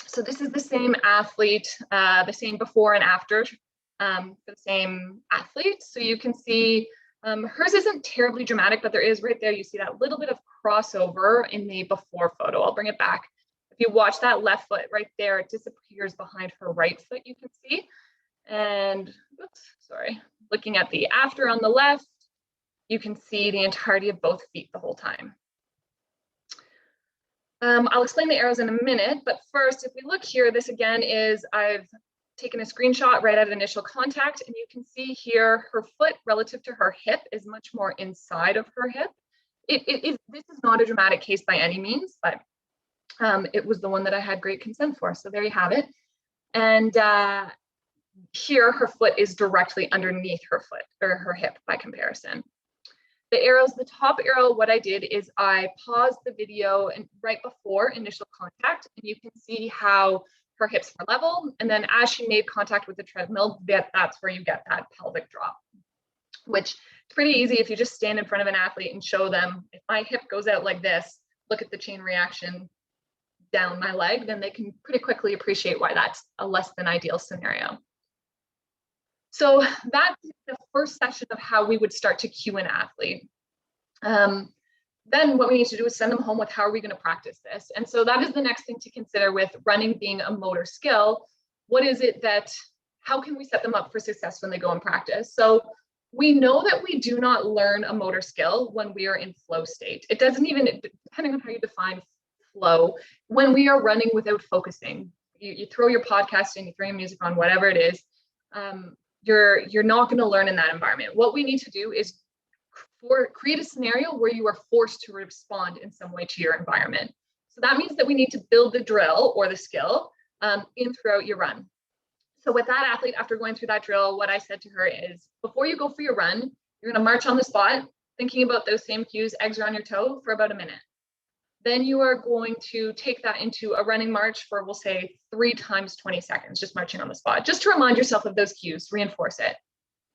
So this is the same athlete, the same before and after. The same athlete. So you can see hers isn't terribly dramatic, but there is right there, you see that little bit of crossover in the before photo. I'll bring it back. If you watch that left foot right there, it disappears behind her right foot, you can see. And oops, sorry, looking at the after on the left, you can see the entirety of both feet the whole time. I'll explain the arrows in a minute, but first, if we look here, this again is, I've taken a screenshot right at initial contact, and you can see here her foot relative to her hip is much more inside of her hip. This is not a dramatic case by any means, but it was the one that I had great consent for. So there you have it. And here her foot is directly underneath her foot or her hip by comparison. The arrows, the top arrow, what I did is I paused the video and right before initial contact, and you can see how her hips were level. And then as she made contact with the treadmill, that's where you get that pelvic drop, which is pretty easy if you just stand in front of an athlete and show them, if my hip goes out like this, look at the chain reaction down my leg, then they can pretty quickly appreciate why that's a less than ideal scenario. So that's the first session of how we would start to cue an athlete. Then what we need to do is send them home with how are we going to practice this? And so that is the next thing to consider with running being a motor skill. What is it that, how can we set them up for success when they go and practice? So we know that we do not learn a motor skill when we are in flow state. It doesn't even, depending on how you define flow, when we are running without focusing, you throw your podcast in, you throw your music on, whatever it is, you're not going to learn in that environment. What we need to do is create a scenario where you are forced to respond in some way to your environment. So that means that we need to build the drill or the skill in throughout your run. So with that athlete, after going through that drill, what I said to her is, before you go for your run, you're going to march on the spot, thinking about those same cues, eggs are on your toe, for about a minute. Then you are going to take that into a running march for, we'll say, 3 times 20 seconds, just marching on the spot, just to remind yourself of those cues, reinforce it.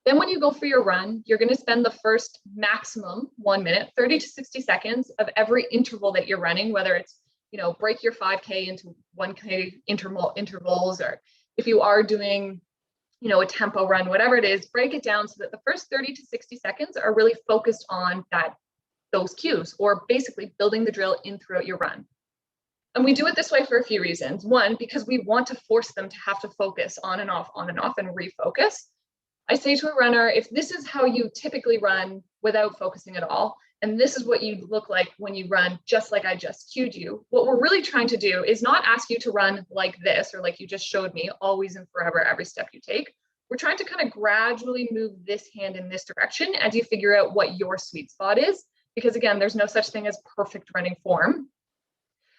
Then when you go for your run, you're going to spend the first maximum 1 minute, 30 to 60 seconds of every interval that you're running, whether it's, break your 5K into 1K intervals, or if you are doing, a tempo run, whatever it is, break it down so that the first 30 to 60 seconds are really focused on those cues, or basically building the drill in throughout your run. And we do it this way for a few reasons. One, because we want to force them to have to focus on and off, and refocus. I say to a runner, if this is how you typically run without focusing at all, and this is what you look like when you run just like I just cued you, what we're really trying to do is not ask you to run like this, or like you just showed me, always and forever, every step you take. We're trying to kind of gradually move this hand in this direction as you figure out what your sweet spot is, because again, there's no such thing as perfect running form.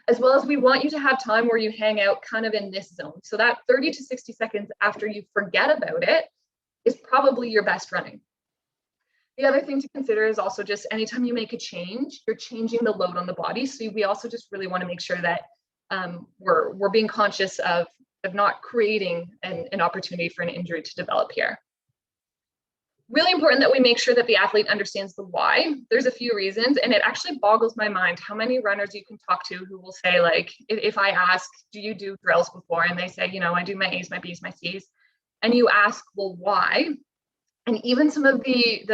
As well as we want you to have time where you hang out kind of in this zone. So that 30 to 60 seconds after you forget about it is probably your best running. The other thing to consider is also just anytime you make a change, you're changing the load on the body. So we also just really want to make sure that we're being conscious of not creating an opportunity for an injury to develop here. Really important that we make sure that the athlete understands the why. There's a few reasons, and it actually boggles my mind how many runners you can talk to who will say, like, if I ask, do you do drills before? And they say, I do my A's, my B's, my C's. And you ask, well, why? And even some of the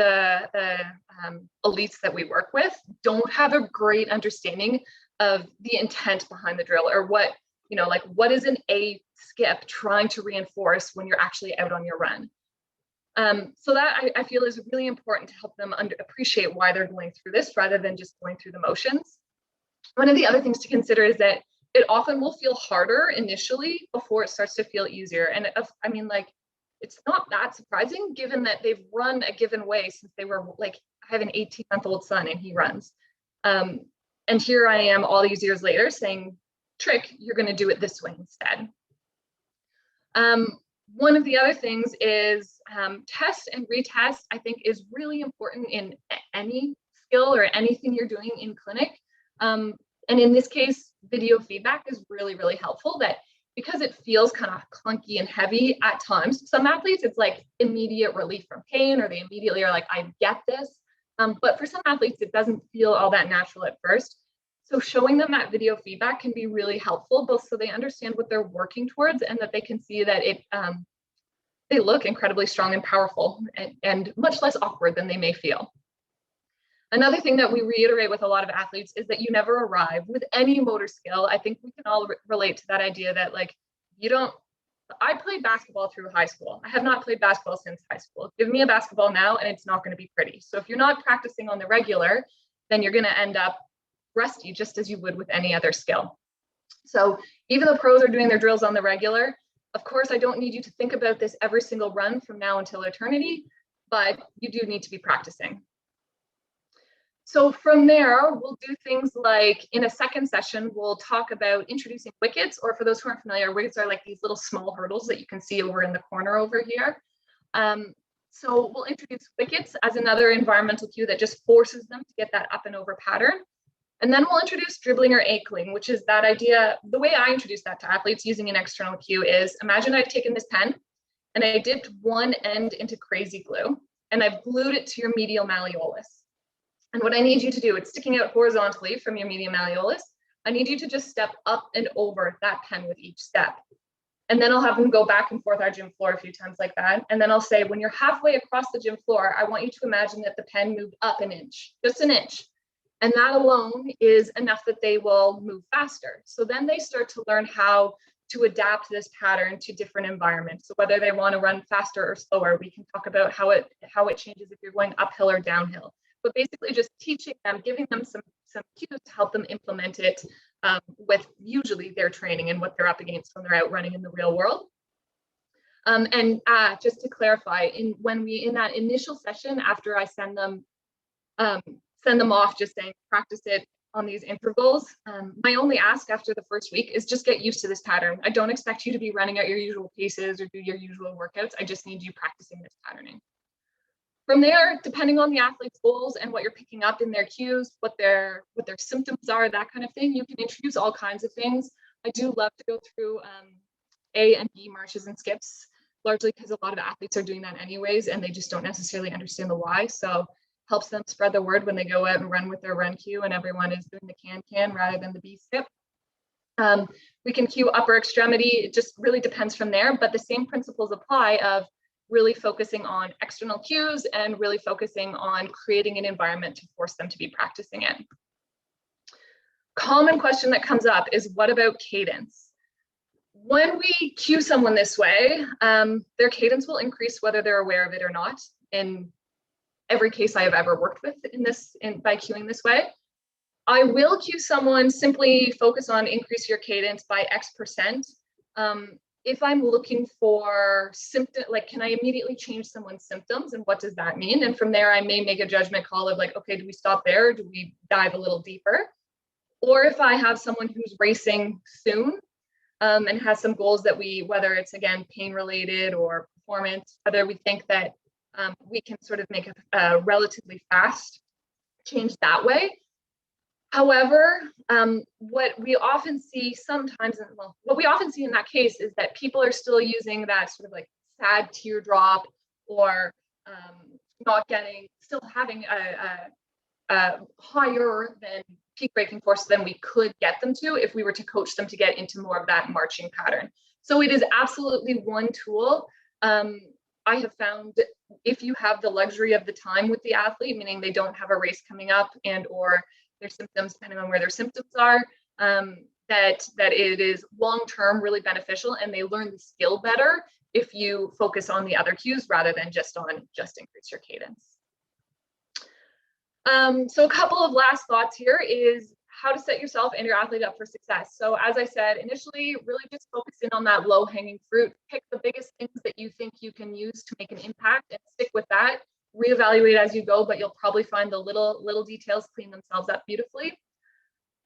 elites that we work with don't have a great understanding of the intent behind the drill, or what, what is an A skip trying to reinforce when you're actually out on your run. So that I feel is really important to help them appreciate why they're going through this rather than just going through the motions. One of the other things to consider is that it often will feel harder initially before it starts to feel easier. And it's not that surprising given that they've run a given way since they were I have an 18-month-old son and he runs. And here I am all these years later saying, trick, you're going to do it this way instead. One of the other things is test and retest, I think, is really important in any skill or anything you're doing in clinic. And in this case, video feedback is really, really helpful, that because it feels kind of clunky and heavy at times. Some athletes, it's like immediate relief from pain, or they immediately are like, I get this. But for some athletes, it doesn't feel all that natural at first. So showing them that video feedback can be really helpful, both so they understand what they're working towards and that they can see that they look incredibly strong and powerful and much less awkward than they may feel. Another thing that we reiterate with a lot of athletes is that you never arrive with any motor skill. I think we can all relate to that idea that I played basketball through high school. I have not played basketball since high school. Give me a basketball now and it's not going to be pretty. So if you're not practicing on the regular, then you're going to end up rusty just as you would with any other skill. So even though pros are doing their drills on the regular, of course, I don't need you to think about this every single run from now until eternity, but you do need to be practicing. So from there, we'll do things like in a second session, we'll talk about introducing wickets, or for those who aren't familiar, wickets are like these little small hurdles that you can see over in the corner over here. So we'll introduce wickets as another environmental cue that just forces them to get that up and over pattern. And then we'll introduce dribbling or ankling, which is that idea. The way I introduce that to athletes using an external cue is, imagine I've taken this pen and I dipped one end into crazy glue and I've glued it to your medial malleolus. And what I need you to do, it's sticking out horizontally from your medial malleolus. I need you to just step up and over that pen with each step. And then I'll have them go back and forth our gym floor a few times like that. And then I'll say, when you're halfway across the gym floor, I want you to imagine that the pen moved up an inch, just an inch. And that alone is enough that they will move faster. So then they start to learn how to adapt this pattern to different environments. So whether they want to run faster or slower, we can talk about how it changes if you're going uphill or downhill. But basically just teaching them, giving them some cues to help them implement it with usually their training and what they're up against when they're out running in the real world. And just to clarify, in that initial session, after I send them send them off just saying, practice it on these intervals. My only ask after the first week is just get used to this pattern. I don't expect you to be running at your usual paces or do your usual workouts. I just need you practicing this patterning. From there, depending on the athlete's goals and what you're picking up in their cues, what their symptoms are, that kind of thing, you can introduce all kinds of things. I do love to go through A and B marches and skips, largely because a lot of athletes are doing that anyways, and they just don't necessarily understand the why. So helps them spread the word when they go out and run with their run cue and everyone is doing the can rather than the B skip. We can cue upper extremity. It just really depends from there, but the same principles apply of really focusing on external cues and really focusing on creating an environment to force them to be practicing it. Common question that comes up is, what about cadence? When we cue someone this way, their cadence will increase whether they're aware of it or not. In every case I have ever worked with by cueing this way. I will cue someone, simply focus on increase your cadence by X%. If I'm looking for symptom, like, can I immediately change someone's symptoms and what does that mean? And from there, I may make a judgment call of like, okay, do we stop there? Or do we dive a little deeper? Or if I have someone who's racing soon and has some goals that whether it's again, pain related or performance, whether we think that we can sort of make a relatively fast change that way. However, what we often see sometimes, what we often see in that case is that people are still using that sort of like sad teardrop or still having a higher than peak braking force than we could get them to if we were to coach them to get into more of that marching pattern. So it is absolutely one tool. I have found if you have the luxury of the time with the athlete, meaning they don't have a race coming up and or their symptoms, depending on where their symptoms are, that it is long-term really beneficial and they learn the skill better if you focus on the other cues rather than just increase your cadence. So a couple of last thoughts here is how to set yourself and your athlete up for success. So as I said, initially, really just focus in on that low-hanging fruit. Pick the biggest things that you think you can use to make an impact and stick with that. Reevaluate as you go, but you'll probably find the little details clean themselves up beautifully.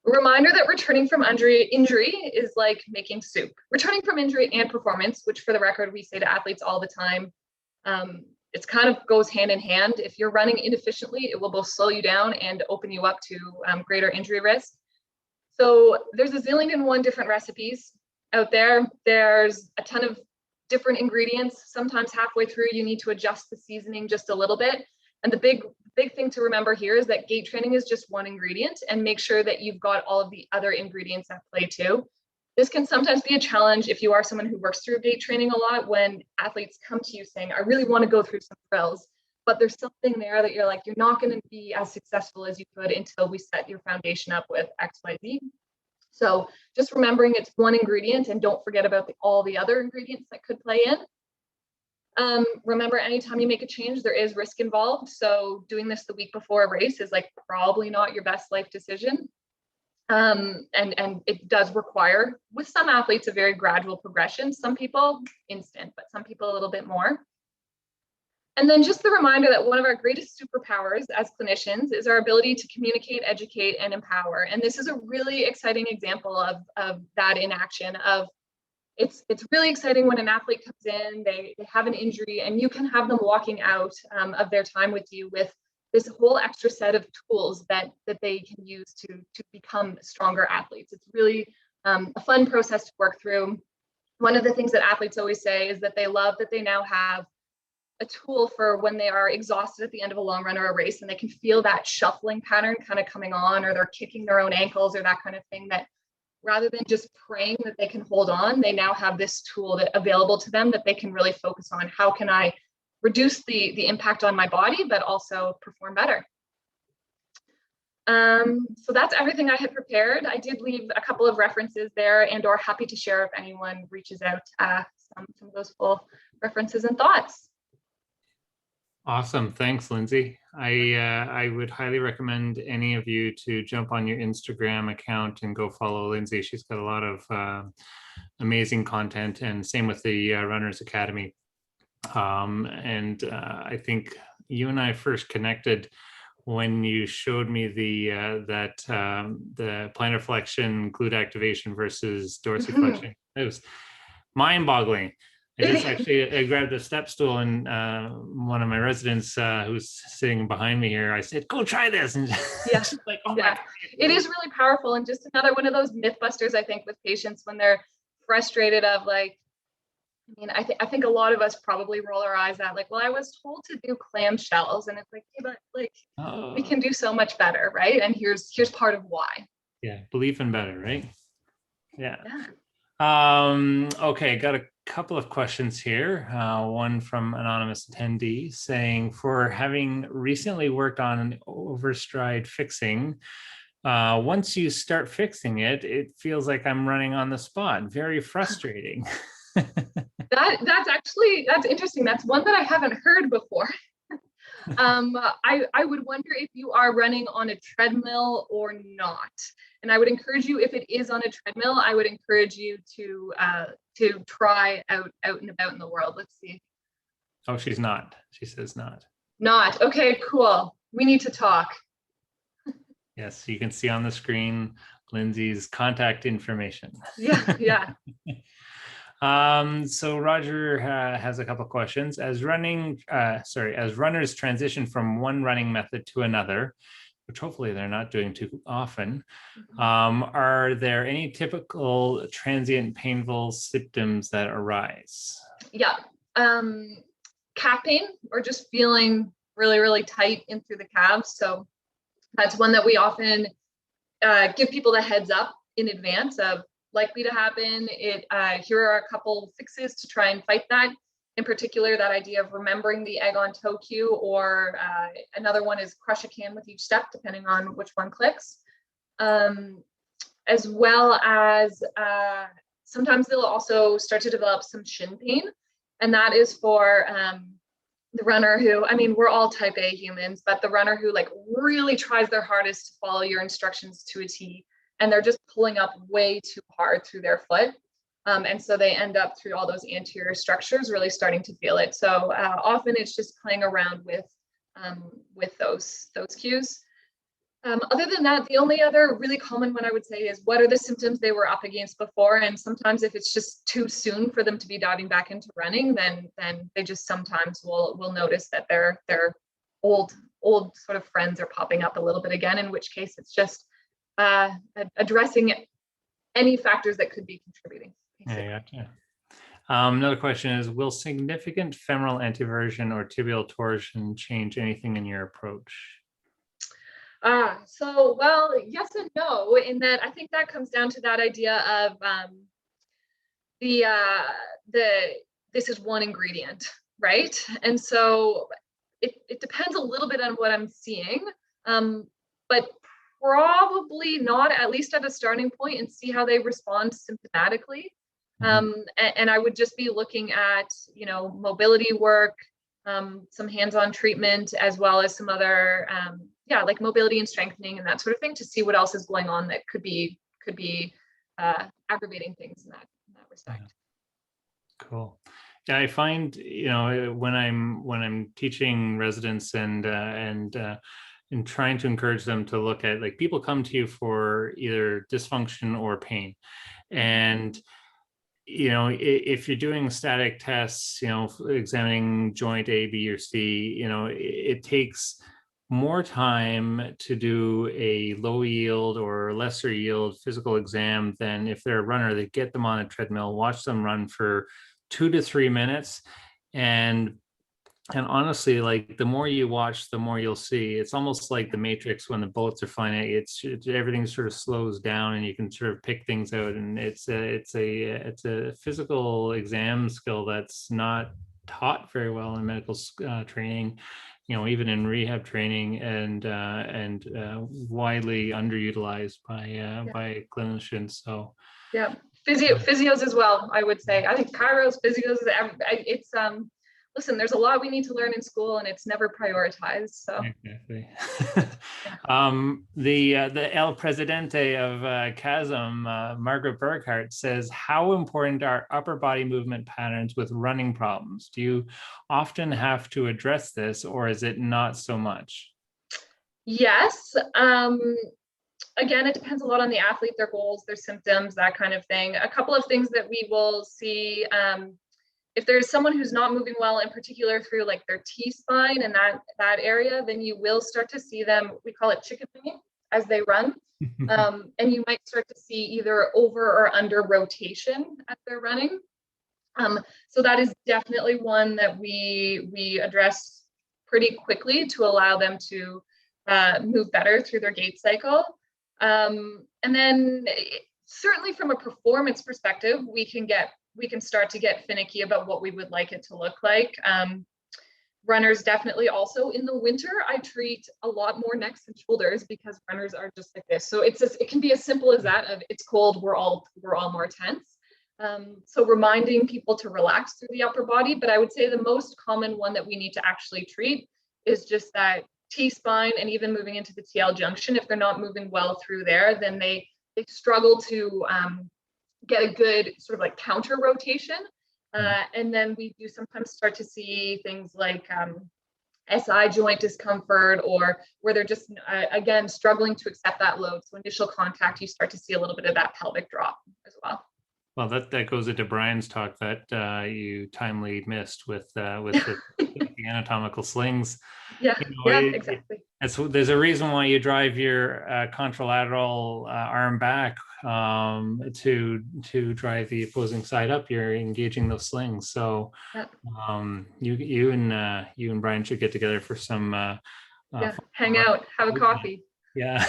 A reminder that returning from injury is like making soup. Returning from injury and performance, which for the record, we say to athletes all the time, it kind of goes hand in hand. If you're running inefficiently, it will both slow you down and open you up to greater injury risk. So there's a zillion and one different recipes out there. There's a ton of different ingredients. Sometimes halfway through, you need to adjust the seasoning just a little bit. And the big thing to remember here is that gait training is just one ingredient, and make sure that you've got all of the other ingredients at play too. This can sometimes be a challenge if you are someone who works through gait training a lot, when athletes come to you saying, I really want to go through some drills, but there's something there that you're like, you're not going to be as successful as you could until we set your foundation up with X, Y, Z. So just remembering it's one ingredient, and don't forget about all the other ingredients that could play in. Remember, anytime you make a change, there is risk involved. So doing this the week before a race is like probably not your best life decision. And it does require, with some athletes, a very gradual progression. Some people instant, but some people a little bit more. And then just the reminder that one of our greatest superpowers as clinicians is our ability to communicate, educate, and empower. And this is a really exciting example of that in action. It's really exciting when an athlete comes in, they have an injury, and you can have them walking out of their time with you with this whole extra set of tools that they can use to become stronger athletes. It's really a fun process to work through. One of the things that athletes always say is that they love that they now have a tool for when they are exhausted at the end of a long run or a race, and they can feel that shuffling pattern kind of coming on, or they're kicking their own ankles or that kind of thing, that rather than just praying that they can hold on, they now have this tool available to them that they can really focus on. How can I reduce the impact on my body, but also perform better? So that's everything I had prepared. I did leave a couple of references there, and or happy to share if anyone reaches out some of those full references and thoughts. Awesome. Thanks, Lindsay. I would highly recommend any of you to jump on your Instagram account and go follow Lindsay. She's got a lot of amazing content, and same with the Runners Academy. I think you and I first connected when you showed me the the plantar flexion glute activation versus dorsiflexion. It was mind-boggling. I grabbed a step stool, and one of my residents who's sitting behind me here, I said, "Go try this." And Yeah. she's like, "Oh Yeah, my." it is really powerful, and just another one of those myth busters, I think, with patients when they're frustrated of like, I mean, I think a lot of us probably roll our eyes at like, well, I was told to do clamshells, and it's like, hey, but like we can do so much better, right? And here's part of why. Yeah, belief in better, right? Yeah. Yeah. Okay, got a couple of questions here. One from anonymous attendee saying, for having recently worked on an overstride fixing, once you start fixing it, it feels like I'm running on the spot. Very frustrating. That's interesting. That's one that I haven't heard before. I would wonder if you are running on a treadmill or not. And I would encourage you, if it is on a treadmill, I would encourage you to try out and about in the world. Let's see. Oh, she's not. She says not. Not. Okay, cool. We need to talk. Yes, you can see on the screen Lindsay's contact information. Yeah. So Roger has a couple of questions. As runners transition from one running method to another, which hopefully they're not doing too often, are there any typical transient painful symptoms that arise? Yeah. Calf pain, or just feeling really, really tight in through the calves. So that's one that we often give people the heads up in advance of likely to happen. Here are a couple fixes to try and fight that. In particular, that idea of remembering the egg on toe cue, or another one is crush a can with each step, depending on which one clicks. As well as sometimes they'll also start to develop some shin pain. And that is for the runner who, I mean, we're all type A humans, but the runner who like really tries their hardest to follow your instructions to a T, and they're just pulling up way too hard through their foot. And so they end up through all those anterior structures really starting to feel it. So often it's just playing around with those cues. Other than that, the only other really common one I would say is, what are the symptoms they were up against before? And sometimes if it's just too soon for them to be diving back into running, then they just sometimes will notice that their old sort of friends are popping up a little bit again, in which case it's just addressing any factors that could be contributing. Yeah, gotcha. Another question is, will significant femoral anteversion or tibial torsion change anything in your approach? So, well, yes and no, in that I think that comes down to that idea of this is one ingredient, right? And so it depends a little bit on what I'm seeing, but probably not, at least at a starting point, and see how they respond symptomatically. And I would just be looking at, mobility work, some hands-on treatment, as well as some other, like mobility and strengthening and that sort of thing, to see what else is going on that could be aggravating things in that respect. Cool. Yeah, I find, when I'm teaching residents and trying to encourage them to look at, like, people come to you for either dysfunction or pain, and if you're doing static tests, examining joint A, B, or C, it takes more time to do a low yield or lesser yield physical exam than if they're a runner. They get them on a treadmill, watch them run for 2 to 3 minutes, and honestly, like, the more you watch, the more you'll see. It's almost like the Matrix when the bullets are flying at you. Everything sort of slows down, and you can sort of pick things out. And it's a physical exam skill that's not taught very well in medical training, even in rehab training, and widely underutilized by clinicians. So yeah, physios as well, I would say. I think chiros, physios, it's listen, there's a lot we need to learn in school, and it's never prioritized. So exactly. The El Presidente of Chasm, Margaret Burkhart, says, how important are upper body movement patterns with running problems? Do you often have to address this, or is it not so much? Yes. Again, it depends a lot on the athlete, their goals, their symptoms, that kind of thing. A couple of things that we will see, if there's someone who's not moving well, in particular through like their T-spine and that area, then you will start to see them, we call it chicken winging, as they run. And you might start to see either over or under rotation as they're running. So that is definitely one that we address pretty quickly to allow them to move better through their gait cycle. And then certainly from a performance perspective, we can start to get finicky about what we would like it to look like. Runners definitely also in the winter, I treat a lot more necks and shoulders because runners are just like this. So it can be as simple as that of it's cold, we're all more tense. So reminding people to relax through the upper body, but I would say the most common one that we need to actually treat is just that T-spine and even moving into the TL junction. If they're not moving well through there, then they struggle to get a good sort of like counter rotation. And then we do sometimes start to see things like SI joint discomfort, or where they're just, again, struggling to accept that load. So initial contact, you start to see a little bit of that pelvic drop as well. Well, that goes into Bryan's talk that you timely missed with the anatomical slings. Yeah, exactly. There's a reason why you drive your contralateral arm back to drive the opposing side up. You're engaging those slings. So you and Bryan should get together for some hang out, have a coffee. Yeah.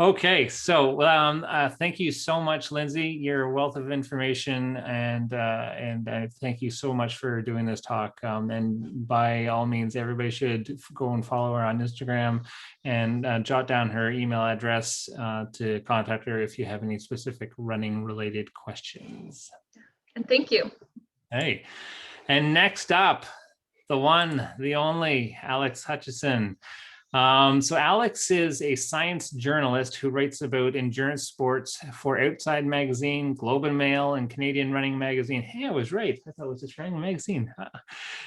Okay, so thank you so much, Lindsay. Your wealth of information, and thank you so much for doing this talk. And by all means, everybody should go and follow her on Instagram and jot down her email address to contact her if you have any specific running related questions. And thank you. Hey, and next up, the one, the only, Alex Hutchinson. So Alex is a science journalist who writes about endurance sports for Outside Magazine, Globe and Mail, and Canadian Running Magazine. Hey, I was right. I thought it was a running magazine.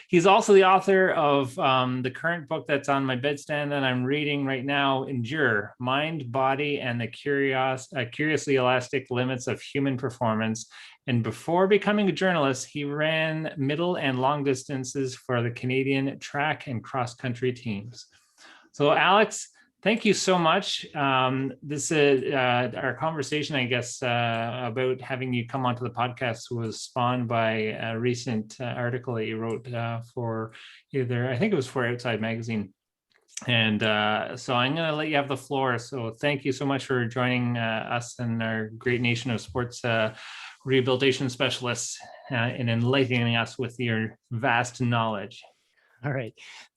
He's also the author of the current book that's on my bedstand that I'm reading right now, Endure, Mind, Body, and the Curiously Elastic Limits of Human Performance. And before becoming a journalist, he ran middle and long distances for the Canadian track and cross-country teams. So Alex, thank you so much. This is our conversation, I guess, about having you come onto the podcast was spawned by a recent article that you wrote for I think it was for Outside Magazine. And so I'm going to let you have the floor. So thank you so much for joining us and our great nation of sports rehabilitation specialists and enlightening us with your vast knowledge. All right.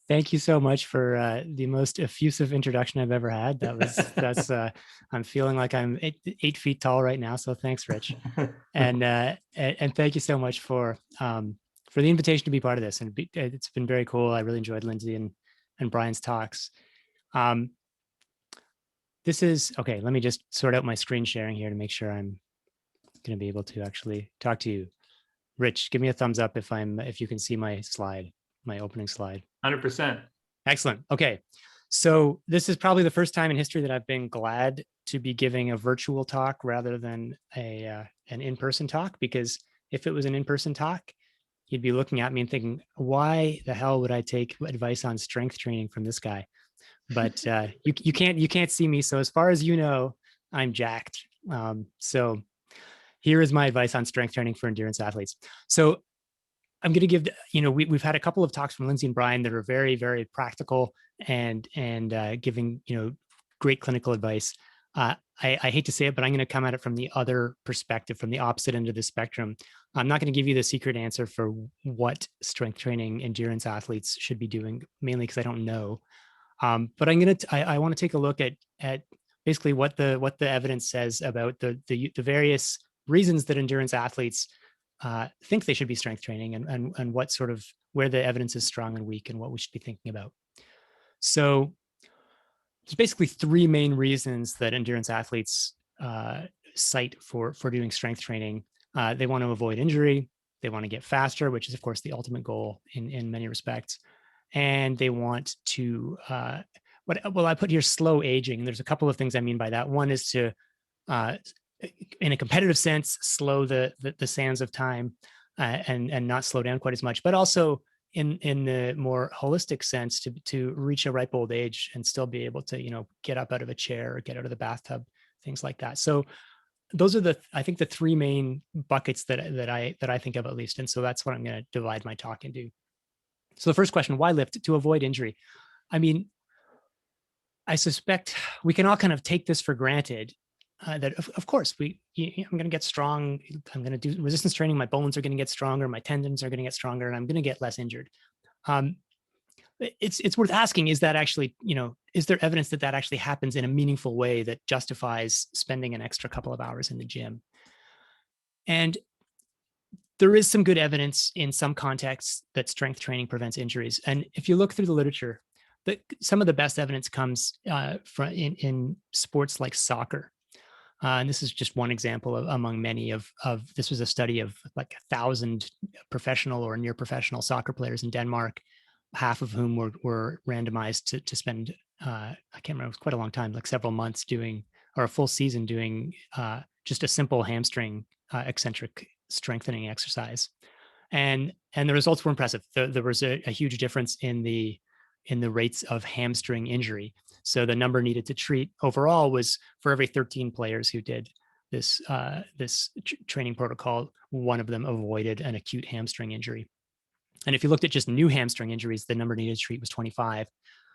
Thank you so much for the most effusive introduction I've ever had. That's I'm feeling like I'm 8 feet tall right now. So thanks, Rich. And thank you so much for the invitation to be part of this. And it's been very cool. I really enjoyed Lindsay and Bryan's talks. This is okay. Let me just sort out my screen sharing here to make sure I'm going to be able to actually talk to you. Rich, give me a thumbs up if you can see my opening slide. 100%. Excellent. Okay. So this is probably the first time in history that I've been glad to be giving a virtual talk rather than an in-person talk, because if it was an in-person talk, you'd be looking at me and thinking, why the hell would I take advice on strength training from this guy? But you can't see me. So as far as you know, I'm jacked. So here is my advice on strength training for endurance athletes. So I'm going to give, we've had a couple of talks from Lindsay and Bryan that are very, very practical and giving, great clinical advice. I hate to say it, but I'm going to come at it from the other perspective, from the opposite end of the spectrum. I'm not going to give you the secret answer for what strength training endurance athletes should be doing, mainly because I don't know. But I want to take a look at basically what the evidence says about the various reasons that endurance athletes think they should be strength training and what sort of where the evidence is strong and weak and what we should be thinking about. So there's basically three main reasons that endurance athletes cite for doing strength training. They want to avoid injury. They want to get faster, which is of course the ultimate goal in many respects. and they want to, well, I put here slow aging. There's a couple of things I mean by that. One is to, in a competitive sense, slow the sands of time and not slow down quite as much, but also in the more holistic sense to reach a ripe old age and still be able to, get up out of a chair or get out of the bathtub, things like that. So those are I think the three main buckets that I think of, at least. And so that's what I'm going to divide my talk into. So the first question, why lift? To avoid injury. I mean, I suspect we can all kind of take this for granted, that of course I'm going to get strong. I'm going to do resistance training. My bones are going to get stronger. My tendons are going to get stronger, and I'm going to get less injured. It's worth asking, is that actually, is there evidence that actually happens in a meaningful way that justifies spending an extra couple of hours in the gym? And there is some good evidence in some contexts that strength training prevents injuries. And if you look through the literature, some of the best evidence comes from in sports like soccer. And this is just one example among many of this was a study of like 1,000 professional or near professional soccer players in Denmark, half of whom were randomized to spend, I can't remember, it was quite a long time, like several months or a full season doing just a simple hamstring eccentric strengthening exercise. And the results were impressive. There was a huge difference in the rates of hamstring injury. So the number needed to treat overall was, for every 13 players who did this training protocol, one of them avoided an acute hamstring injury. And if you looked at just new hamstring injuries, the number needed to treat was 25.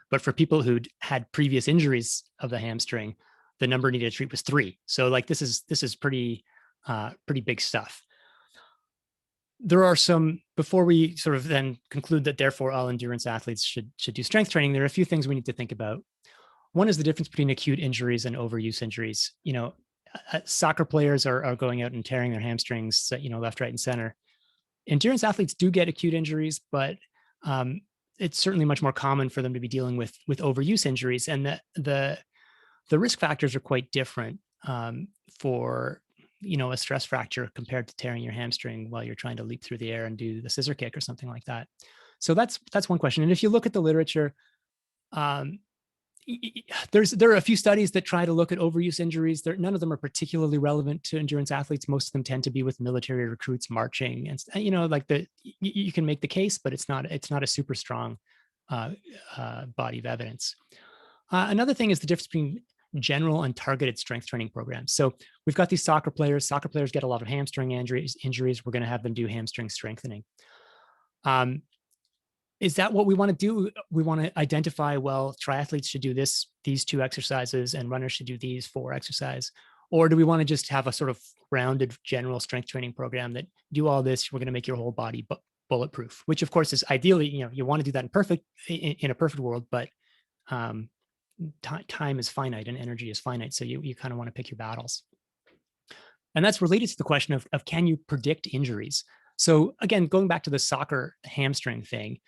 But for people who'd had previous injuries of the hamstring, the number needed to treat was 3. So like this is pretty big stuff. There are some, before we sort of then conclude that therefore all endurance athletes should do strength training, there are a few things we need to think about. One is the difference between acute injuries and overuse injuries. Soccer players are going out and tearing their hamstrings, left, right, and center. Endurance athletes do get acute injuries, but it's certainly much more common for them to be dealing with overuse injuries. And the risk factors are quite different for a stress fracture compared to tearing your hamstring while you're trying to leap through the air and do the scissor kick or something like that. So that's one question. And if you look at the literature, there are a few studies that try to look at overuse injuries. None of them are particularly relevant to endurance athletes. Most of them tend to be with military recruits marching, and you can make the case, but it's not a super strong body of evidence. Another thing is the difference between general and targeted strength training programs. So we've got these soccer players. Soccer players get a lot of hamstring injuries. We're going to have them do hamstring strengthening. Is that what we want to do? We want to identify, well, triathletes should do these 2 exercises and runners should do these 4 exercises. Or do we want to just have a sort of rounded general strength training program that do all this, we're going to make your whole body bulletproof, which of course is ideally, you want to do that in a perfect world, but time is finite and energy is finite. So you kind of want to pick your battles. And that's related to the question of can you predict injuries? So again, going back to the soccer hamstring thing,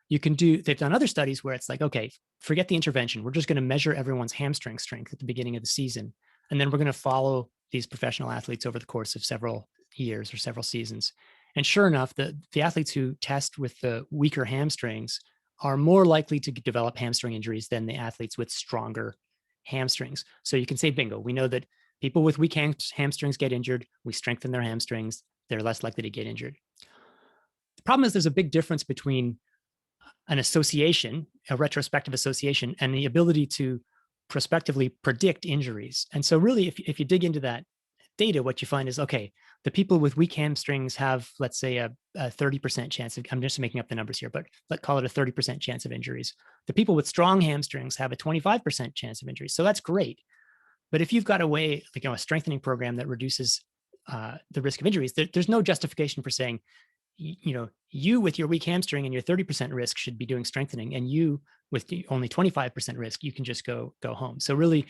they've done other studies where it's like, okay, forget the intervention. We're just going to measure everyone's hamstring strength at the beginning of the season. And then we're going to follow these professional athletes over the course of several years or several seasons. And sure enough, the athletes who test with the weaker hamstrings are more likely to develop hamstring injuries than the athletes with stronger hamstrings. So you can say, bingo, we know that people with weak hamstrings get injured. We strengthen their hamstrings. They're less likely to get injured. The problem is there's a big difference between an association, a retrospective association, and the ability to prospectively predict injuries. And so really, if you dig into that data, what you find is, okay, the people with weak hamstrings have, let's say, a 30% chance of, I'm just making up the numbers here, but let's call it a 30% chance of injuries. The people with strong hamstrings have a 25% chance of injuries. So that's great. But if you've got a way, a strengthening program that reduces the risk of injuries, there's no justification for saying, you with your weak hamstring and your 30% risk should be doing strengthening, and you with only 25% risk, you can just go home. So really,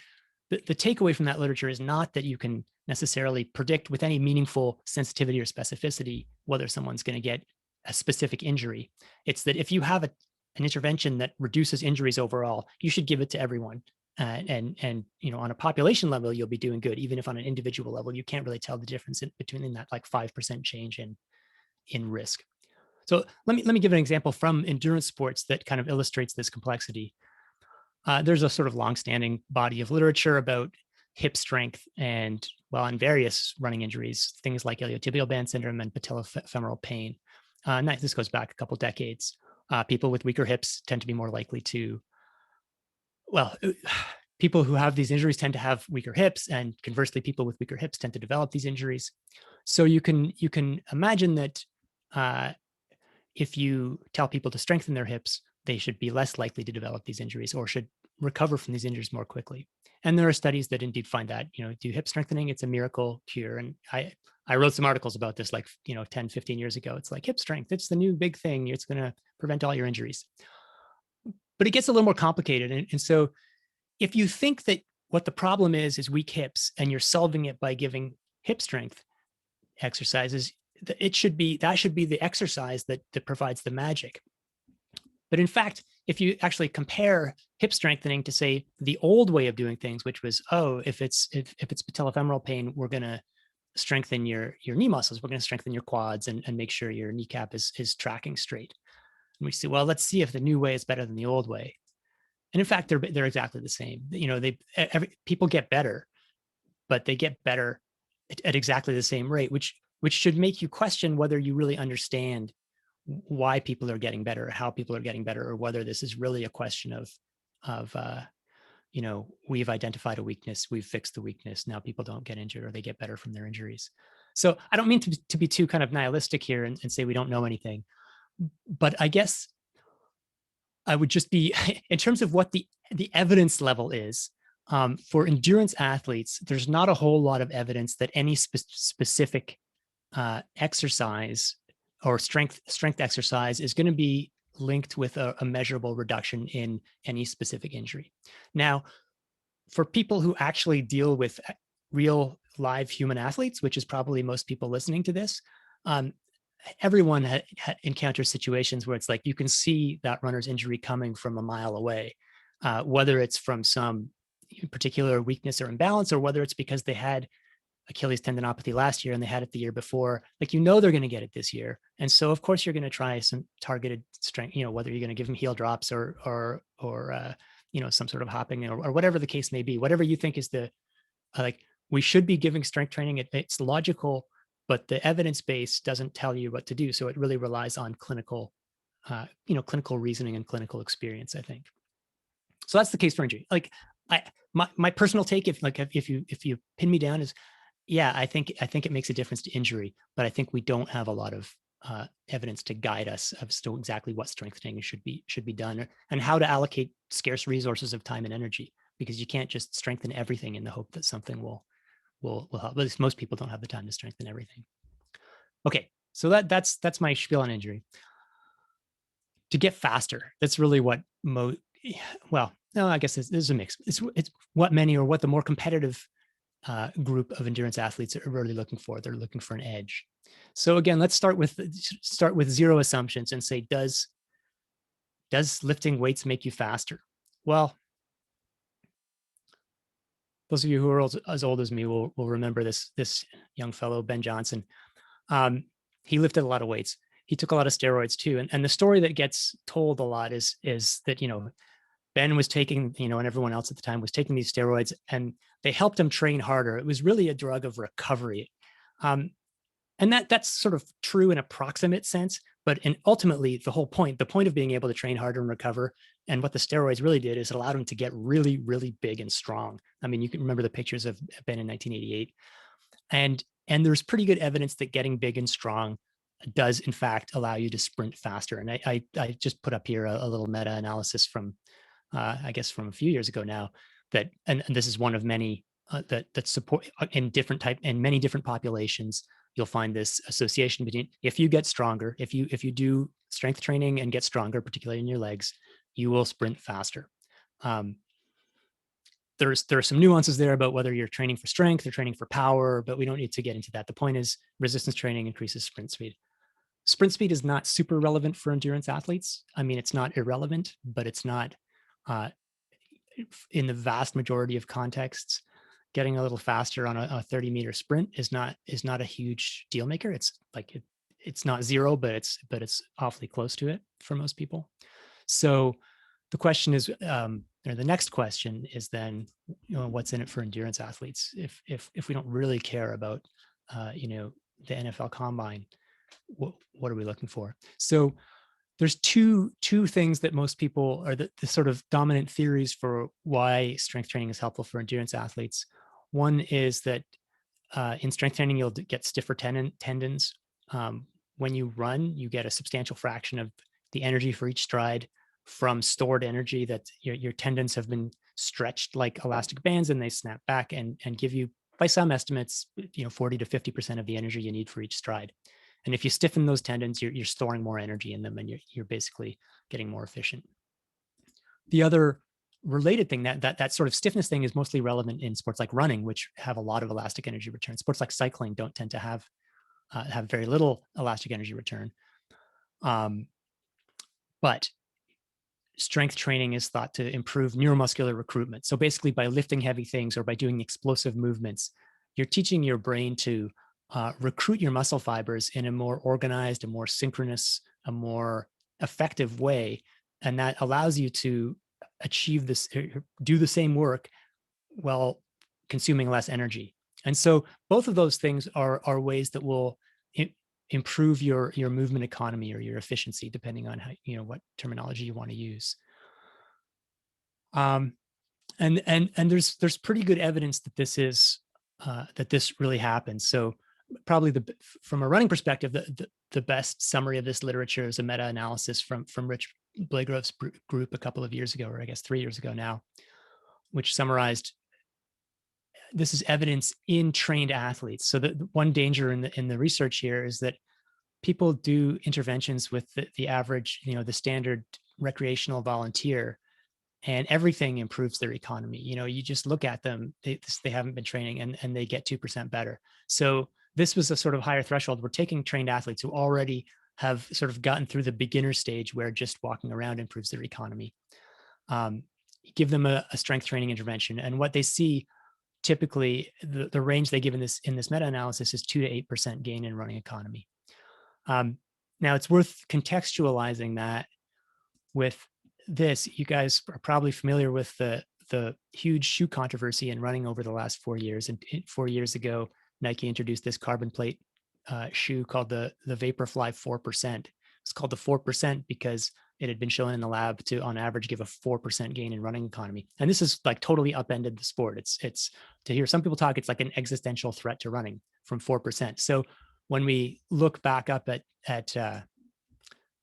the takeaway from that literature is not that you can necessarily predict with any meaningful sensitivity or specificity whether someone's going to get a specific injury. It's that if you have an intervention that reduces injuries overall, you should give it to everyone. And on a population level, you'll be doing good. Even if on an individual level, you can't really tell the difference between that like 5% change in risk. So let me give an example from endurance sports that kind of illustrates this complexity. There's a sort of longstanding body of literature about hip strength and, well, on various running injuries, things like iliotibial band syndrome and patellofemoral pain. And this goes back a couple decades. People with weaker hips tend to be more likely to, well, people who have these injuries tend to have weaker hips, and conversely, people with weaker hips tend to develop these injuries. So you can imagine that if you tell people to strengthen their hips, they should be less likely to develop these injuries or should recover from these injuries more quickly. And there are studies that indeed find that, do hip strengthening, it's a miracle cure. And I wrote some articles about this 10, 15 years ago. It's like hip strength, it's the new big thing. It's going to prevent all your injuries. But it gets a little more complicated. And so if you think that what the problem is weak hips and you're solving it by giving hip strength exercises, that should be the exercise that provides the magic. But in fact, if you actually compare hip strengthening to, say, the old way of doing things, which was, if it's patellofemoral pain, we're going to strengthen your knee muscles, we're going to strengthen your quads and make sure your kneecap is tracking straight. And we say, well, let's see if the new way is better than the old way. And in fact, they're exactly the same. People get better, but they get better at exactly the same rate, which should make you question whether you really understand why people are getting better, how people are getting better, or whether this is really a question of we've identified a weakness, we've fixed the weakness, now people don't get injured or they get better from their injuries. So I don't mean to be too kind of nihilistic here and say we don't know anything, but I guess I would just be, in terms of what the evidence level is, for endurance athletes, there's not a whole lot of evidence that any specific exercise or strength exercise is going to be linked with a measurable reduction in any specific injury. Now, for people who actually deal with real live human athletes, which is probably most people listening to this, everyone encounters situations where it's like you can see that runner's injury coming from a mile away, whether it's from some particular weakness or imbalance, or whether it's because they had Achilles tendinopathy last year and they had it the year before. Like, they're going to get it this year. And so of course you're going to try some targeted strength, whether you're going to give them heel drops or some sort of hopping or whatever the case may be, whatever you think is we should be giving strength training. It's logical, but the evidence base doesn't tell you what to do. So it really relies on clinical reasoning and clinical experience, I think. So that's the case for injury. Like, my personal take, if you pin me down, is, yeah, I think it makes a difference to injury, but I think we don't have a lot of evidence to guide us as to exactly what strength training should be done and how to allocate scarce resources of time and energy, because you can't just strengthen everything in the hope that something will help. At least most people don't have the time to strengthen everything. Okay, so that's my spiel on injury. To get faster, that's really what I guess there's a mix. It's what the more competitive group of endurance athletes are really looking for. They're looking for an edge. So again, let's start with zero assumptions and say, does lifting weights make you faster? Well, those of you who are as old as me will remember this young fellow, Ben Johnson. He lifted a lot of weights. He took a lot of steroids too. And the story that gets told a lot is that, Ben was taking, and everyone else at the time was taking these steroids, and they helped him train harder. It was really a drug of recovery. And that's sort of true in a proximate sense, but ultimately the point of being able to train harder and recover, and what the steroids really did is it allowed him to get really, really big and strong. I mean, you can remember the pictures of Ben in 1988. And there's pretty good evidence that getting big and strong does in fact allow you to sprint faster. And I just put up here a little meta-analysis from, I guess from a few years ago now, and this is one of many that support in many different populations. You'll find this association between, if you get stronger, if you do strength training and get stronger, particularly in your legs, you will sprint faster. There are some nuances there about whether you're training for strength or training for power, but we don't need to get into that. The point is, resistance training increases sprint speed. Sprint speed is not super relevant for endurance athletes. I mean, it's not irrelevant, but it's not, in the vast majority of contexts, getting a little faster on a 30-meter sprint is not a huge deal maker. It's like it's not zero, but it's awfully close to it for most people. So the question is, or the next question is then, what's in it for endurance athletes? If we don't really care about, the NFL Combine, what are we looking for? So there's two things that most people are the sort of dominant theories for why strength training is helpful for endurance athletes. One is that in strength training, you'll get stiffer tendons. When you run, you get a substantial fraction of the energy for each stride from stored energy that your tendons have been stretched like elastic bands, and they snap back and give you, by some estimates, 40 to 50% of the energy you need for each stride. And if you stiffen those tendons, you're storing more energy in them, and you're basically getting more efficient. The other related thing, that sort of stiffness thing, is mostly relevant in sports like running, which have a lot of elastic energy return. Sports like cycling don't tend to have very little elastic energy return. But strength training is thought to improve neuromuscular recruitment. So basically, by lifting heavy things or by doing explosive movements, you're teaching your brain to recruit your muscle fibers in a more organized, a more synchronous, a more effective way. And that allows you to achieve this, do the same work while consuming less energy. And so both of those things are ways that will improve your movement economy or your efficiency, depending on how, what terminology you want to use. And there's pretty good evidence that this is that this really happens. So probably from a running perspective, the best summary of this literature is a meta-analysis from Rich Blagrove's group a couple of years ago, or I guess 3 years ago now, which summarized this is evidence in trained athletes. So the one danger in the research here is that people do interventions with the average, the standard recreational volunteer, and everything improves their economy. You just look at them, they haven't been training, and they get 2% better. So this was a sort of higher threshold. We're taking trained athletes who already have sort of gotten through the beginner stage where just walking around improves their economy. Give them a strength training intervention, and what they see, typically the range they give in this meta-analysis is 2 to 8% gain in running economy. Now it's worth contextualizing that with this. You guys are probably familiar with the huge shoe controversy in running over the last 4 years. And 4 years ago, Nike introduced this carbon plate shoe called the Vaporfly 4%. It's called the 4% because it had been shown in the lab to, on average, give a 4% gain in running economy. And this is like totally upended the sport. It's to hear some people talk, it's like an existential threat to running from 4%. So when we look back up at 2 to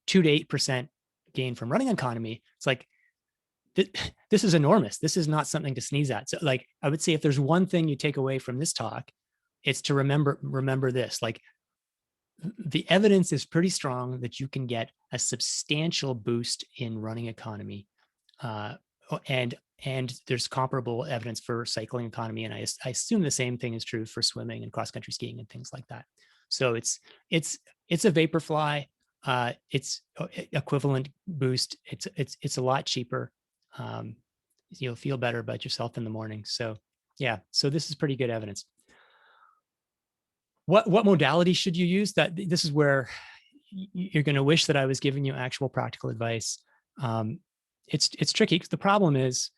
8% gain from running economy, it's like, this is enormous. This is not something to sneeze at. So like, I would say if there's one thing you take away from this talk, it's to remember this. Like, the evidence is pretty strong that you can get a substantial boost in running economy, and there's comparable evidence for cycling economy, and I assume the same thing is true for swimming and cross-country skiing and things like that. So it's a Vaporfly, it's equivalent boost. It's a lot cheaper. You'll feel better about yourself in the morning. So yeah, so this is pretty good evidence. What modality should you use? This is where you're going to wish that I was giving you actual practical advice. It's tricky because the problem is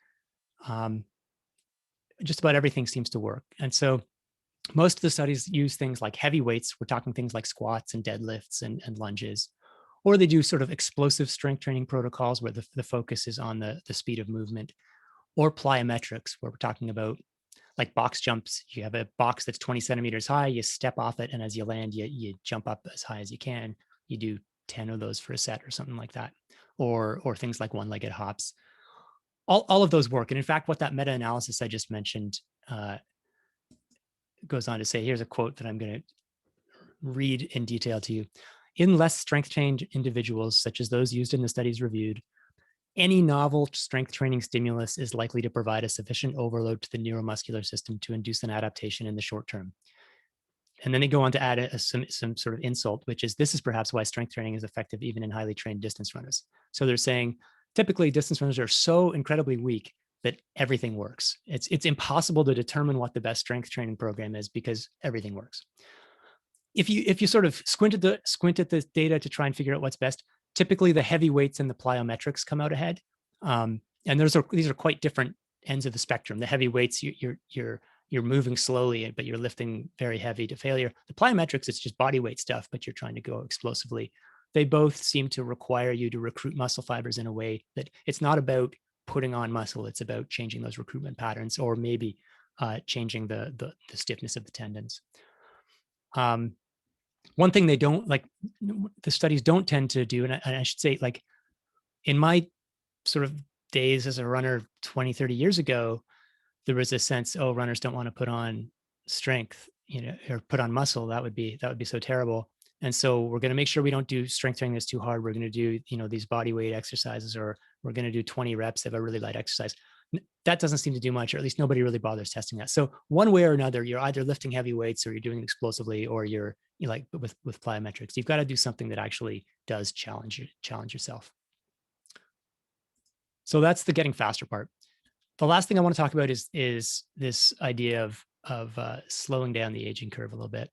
just about everything seems to work. And so most of the studies use things like heavy weights. We're talking things like squats and deadlifts and lunges, or they do sort of explosive strength training protocols where the focus is on the speed of movement, or plyometrics, where we're talking about like box jumps. You have a box that's 20 centimeters high, you step off it, and as you land, you jump up as high as you can. You do 10 of those for a set or something like that, or things like one-legged hops. All of those work. And in fact, what that meta-analysis I just mentioned goes on to say, here's a quote that I'm going to read in detail to you. In less strength-trained individuals, such as those used in the studies reviewed, any novel strength training stimulus is likely to provide a sufficient overload to the neuromuscular system to induce an adaptation in the short term. And then they go on to add some sort of insult, which is, this is perhaps why strength training is effective even in highly trained distance runners. So they're saying, typically distance runners are so incredibly weak that everything works. It's impossible to determine what the best strength training program is because everything works. if you sort of squint at the data to try and figure out what's best, typically the heavy weights and the plyometrics come out ahead. And these are quite different ends of the spectrum. The heavy weights, you're moving slowly, but you're lifting very heavy to failure. The plyometrics, it's just body weight stuff, but you're trying to go explosively. They both seem to require you to recruit muscle fibers in a way that it's not about putting on muscle. It's about changing those recruitment patterns, or maybe changing the stiffness of the tendons. One thing they don't, like, the studies don't tend to do, and I should say, like, in my sort of days as a runner 20, 30 years ago, there was a sense, oh, runners don't want to put on strength, or put on muscle. That would be so terrible. And so we're going to make sure we don't do strength training that's too hard. We're going to do, these body weight exercises, or we're going to do 20 reps of a really light exercise. That doesn't seem to do much, or at least nobody really bothers testing that. So one way or another, you're either lifting heavy weights, or you're doing it explosively, or you're like with plyometrics. You've got to do something that actually does challenge yourself. So that's the getting faster part. The last thing I want to talk about is this idea of slowing down the aging curve a little bit.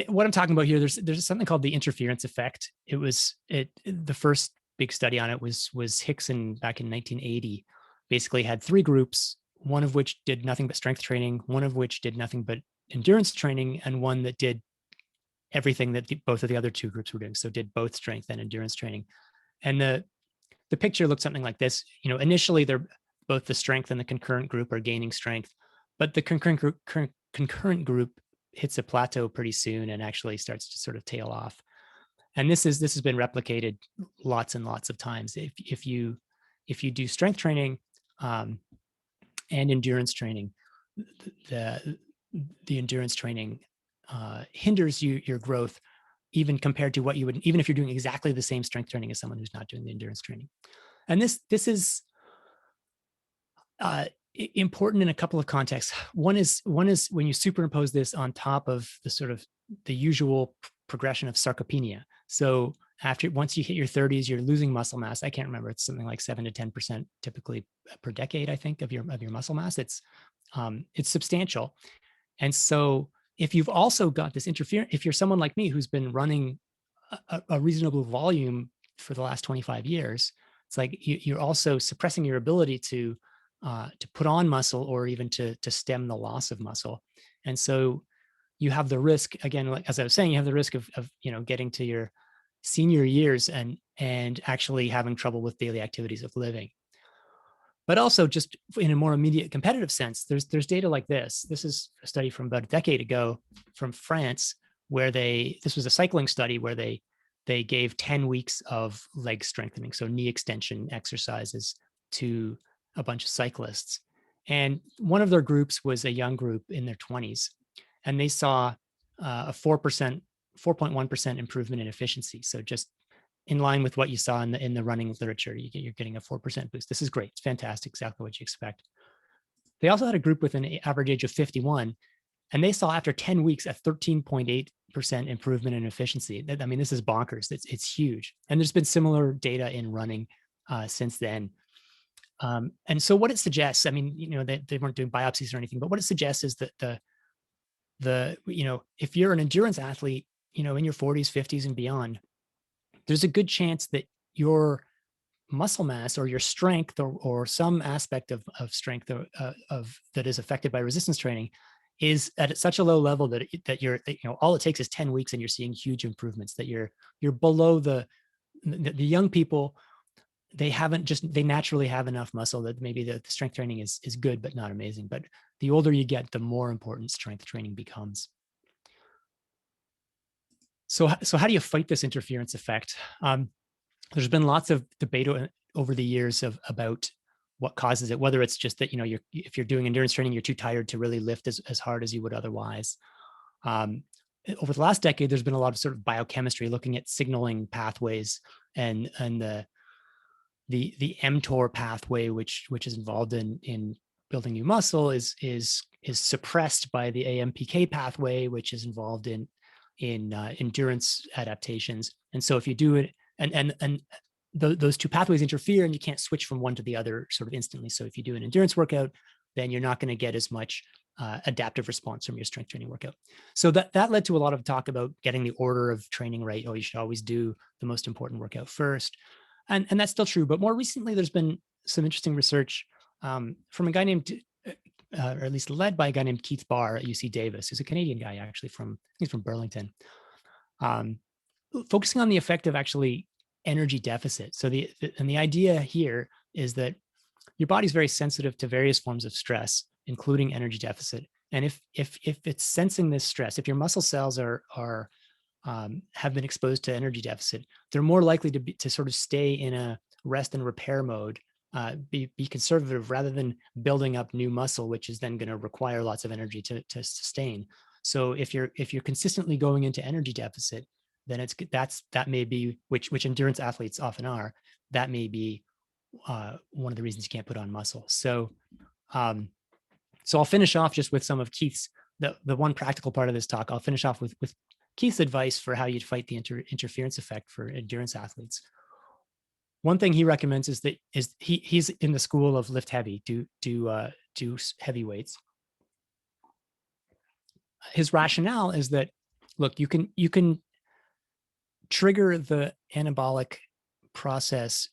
What I'm talking about here, there's something called the interference effect. The first big study on it was Hutchinson back in 1980. Basically had 3 groups, one of which did nothing but strength training, one of which did nothing but endurance training, and one that did everything that both of the other 2 groups were doing. So did both strength and endurance training. And the picture looked something like this. Initially they're both the strength and the concurrent group are gaining strength, but the concurrent group hits a plateau pretty soon and actually starts to sort of tail off. And this has been replicated lots and lots of times. If you do strength training and endurance training, the endurance training hinders your growth, even compared to what you would, even if you're doing exactly the same strength training as someone who's not doing the endurance training. And this is important in a couple of contexts. One is when you superimpose this on top of the sort of the usual progression of sarcopenia. So once you hit your 30s, you're losing muscle mass. I can't remember. It's something like 7 to 10% typically per decade, I think, of your muscle mass. It's substantial. And so if you've also got this interference, if you're someone like me who's been running a reasonable volume for the last 25 years, it's like you're also suppressing your ability to put on muscle, or even to stem the loss of muscle. And so you have the risk, again, like as I was saying, you have the risk of getting to your senior years and actually having trouble with daily activities of living. But also, just in a more immediate competitive sense, there's data like this. This is a study from about a decade ago from France, where this was a cycling study where they gave 10 weeks of leg strengthening, so knee extension exercises, to a bunch of cyclists. And one of their groups was a young group in their 20s, and they saw a 4.1% improvement in efficiency. So just in line with what you saw in the running literature, you're getting a 4% boost. This is great. It's fantastic. Exactly what you expect. They also had a group with an average age of 51, and they saw after 10 weeks a 13.8% improvement in efficiency. I mean, this is bonkers. It's huge. And there's been similar data in running since then. And so what it suggests, I mean, they weren't doing biopsies or anything, but what it suggests is that if you're an endurance athlete, in your 40s, 50s, and beyond, there's a good chance that your muscle mass, or your strength, or some aspect of strength that is affected by resistance training, is at such a low level that you're all it takes is 10 weeks and you're seeing huge improvements. That you're below the young people. They naturally have enough muscle that maybe the strength training is good, but not amazing. But the older you get, the more important strength training becomes. So how do you fight this interference effect? There's been lots of debate over the years about what causes it, whether it's just that, if you're doing endurance training, you're too tired to really lift as hard as you would otherwise. Over the last decade, there's been a lot of sort of biochemistry looking at signaling pathways, and the mTOR pathway, which is involved in building new muscle, is suppressed by the AMPK pathway, which is involved in endurance adaptations. And so if you do it, and those two pathways interfere, and you can't switch from one to the other sort of instantly. So if you do an endurance workout, then you're not going to get as much adaptive response from your strength training workout. So that led to a lot of talk about getting the order of training right. Oh, you should always do the most important workout first. And that's still true. But more recently, there's been some interesting research from a guy named, or at least led by a guy named Keith Barr at UC Davis, who's a Canadian guy, actually, he's from Burlington, focusing on the effect of actually energy deficit. So the idea here is that your body's very sensitive to various forms of stress, including energy deficit. And if it's sensing this stress, if your muscle cells have been exposed to energy deficit, they're more likely to sort of stay in a rest and repair mode, be conservative rather than building up new muscle, which is then going to require lots of energy to sustain. So if you're consistently going into energy deficit, then that may be, which endurance athletes often are, that may be one of the reasons you can't put on muscle. So I'll finish off just with some of Keith's, the one practical part of this talk. I'll finish off with Keith's advice for how you'd fight the interference effect for endurance athletes. One thing he recommends is that he's in the school of lift heavy, do heavy weights. His rationale is that, look, you can trigger the anabolic process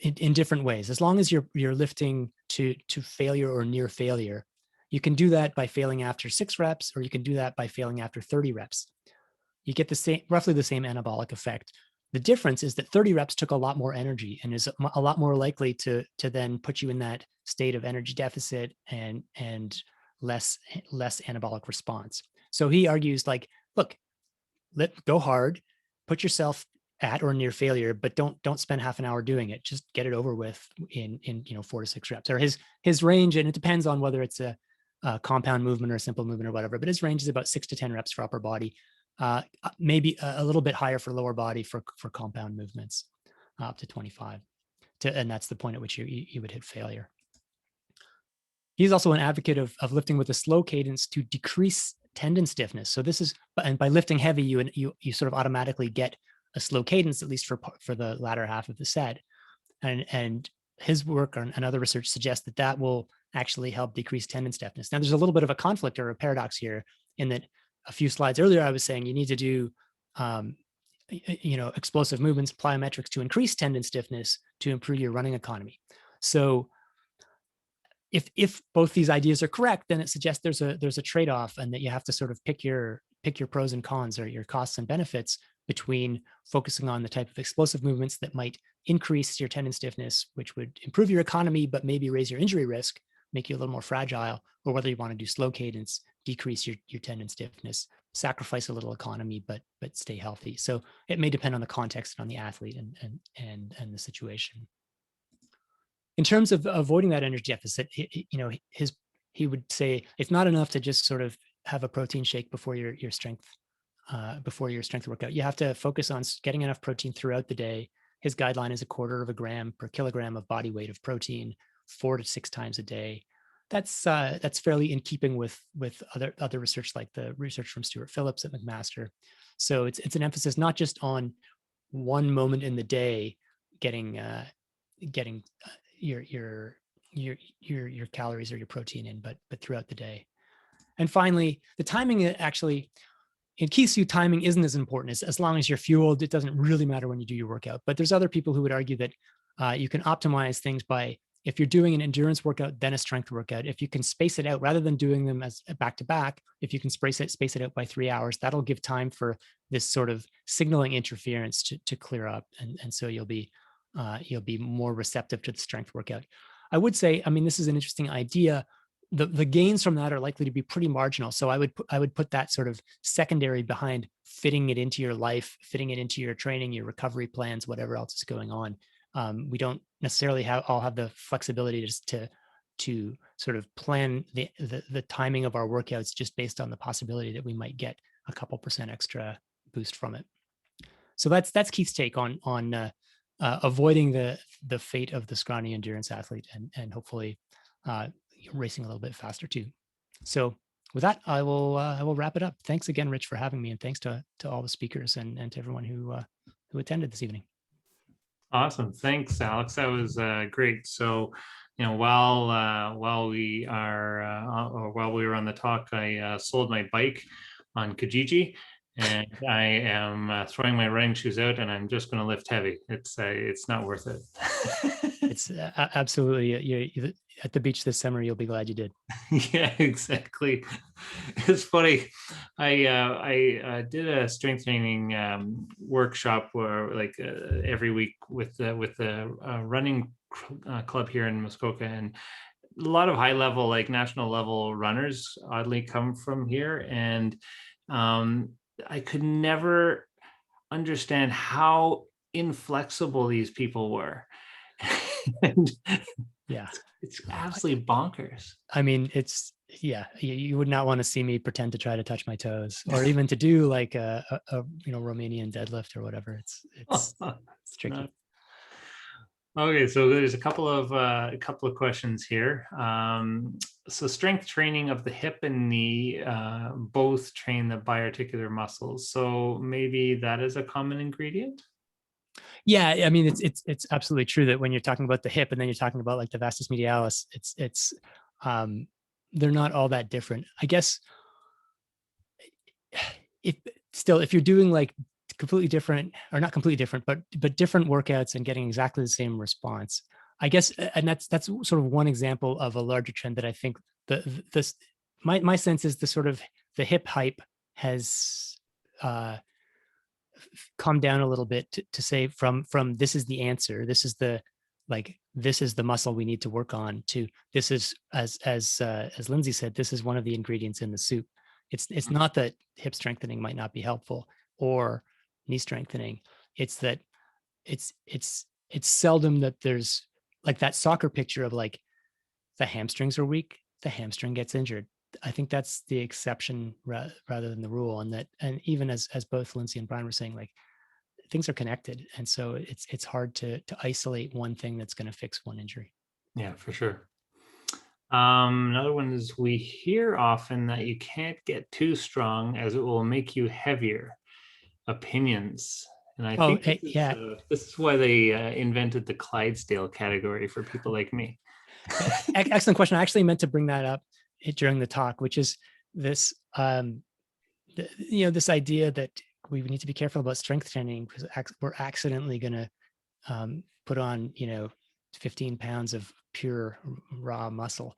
in different ways. As long as you're lifting to failure or near failure, you can do that by failing after 6 reps, or you can do that by failing after 30 reps. You get roughly the same anabolic effect. The difference is that 30 reps took a lot more energy and is a lot more likely to then put you in that state of energy deficit and less anabolic response. So he argues, like, look, go hard, put yourself at or near failure, but don't spend half an hour doing it. Just get it over with in 4 to 6 reps. Or his range, and it depends on whether it's a compound movement or a simple movement or whatever, but his range is about 6 to 10 reps for upper body, maybe a little bit higher for lower body for compound movements, up to 25. And that's the point at which you would hit failure. He's also an advocate of lifting with a slow cadence to decrease tendon stiffness. So this is, and by lifting heavy, you sort of automatically get a slow cadence, at least for the latter half of the set. And his work and other research suggests that will actually help decrease tendon stiffness. Now, there's a little bit of a conflict or a paradox here, in that a few slides earlier, I was saying you need to do explosive movements, plyometrics, to increase tendon stiffness to improve your running economy. So if both these ideas are correct, then it suggests there's a trade-off, and that you have to sort of pick your pros and cons, or your costs and benefits, between focusing on the type of explosive movements that might increase your tendon stiffness, which would improve your economy, but maybe raise your injury risk, make you a little more fragile, or whether you want to do slow cadence, decrease your tendon stiffness, sacrifice a little economy, but stay healthy. So it may depend on the context and on the athlete and the situation. In terms of avoiding that energy deficit, he would say it's not enough to just sort of have a protein shake before your strength workout. You have to focus on getting enough protein throughout the day. His guideline is 1/4 gram per kilogram of body weight of protein, 4 to 6 times a day. That's fairly in keeping with other research, like the research from Stuart Phillips at McMaster. So it's an emphasis not just on one moment in the day getting your calories or your protein in, but throughout the day. And finally, the timing, actually, in Keith's view, timing isn't as important. As long as you're fueled, it doesn't really matter when you do your workout. But there's other people who would argue that you can optimize things by, if you're doing an endurance workout, then a strength workout, if you can space it out rather than doing them as back to back, if you can space it out by 3 hours, that'll give time for this sort of signaling interference to clear up. And so you'll be more receptive to the strength workout. I would say, this is an interesting idea. The gains from that are likely to be pretty marginal. So I would put that sort of secondary behind fitting it into your life, fitting it into your training, your recovery plans, whatever else is going on. We don't necessarily all have the flexibility to sort of plan the timing of our workouts just based on the possibility that we might get a couple % extra boost from it. So that's Keith's take on avoiding the fate of the scrawny endurance athlete, and hopefully racing a little bit faster too. So with that, I will wrap it up. Thanks again, Rich, for having me, and thanks to all the speakers and to everyone who attended this evening. Awesome. Thanks, Alex. That was great. So while we were on the talk, I sold my bike on Kijiji, and I am throwing my running shoes out, and I'm just going to lift heavy. It's not worth it. It's absolutely, you at the beach this summer, you'll be glad you did. Yeah, exactly. It's funny. I did a strength training workshop where every week with the running club here in Muskoka, and a lot of high level, like national level runners oddly come from here. And I could never understand how inflexible these people were. And Yeah, it's absolutely bonkers. I mean, yeah, you would not want to see me pretend to try to touch my toes, or even to do like a Romanian deadlift or whatever. It's tricky. Okay, so there's a couple of questions here. So strength training of the hip and knee both train the biarticular muscles. So maybe that is a common ingredient. Yeah, I mean, it's absolutely true that when you're talking about the hip and then you're talking about like the vastus medialis, it's they're not all that different. I guess if you're doing like completely different, or not completely different, but different workouts and getting exactly the same response, I guess, and that's sort of one example of a larger trend that I think my sense is the hip hype has calm down a little bit to say from this is the answer, this is the muscle we need to work on, to this is, as Lindsay said, this is one of the ingredients in the soup. It's not that hip strengthening might not be helpful or knee strengthening. It's that it's seldom that there's like that soccer picture of like the hamstrings are weak, the hamstring gets injured. I think that's the exception rather than the rule. And even as both Lindsay and Bryan were saying, like things are connected. And so it's hard to isolate one thing that's going to fix one injury. Yeah, for sure. Another one is, we hear often that you can't get too strong as it will make you heavier. Opinions. And I think this is why they invented the Clydesdale category for people like me. Excellent question. I actually meant to bring that up during the talk, which is this, this idea that we need to be careful about strength training because we're accidentally going to put on, 15 pounds of pure raw muscle.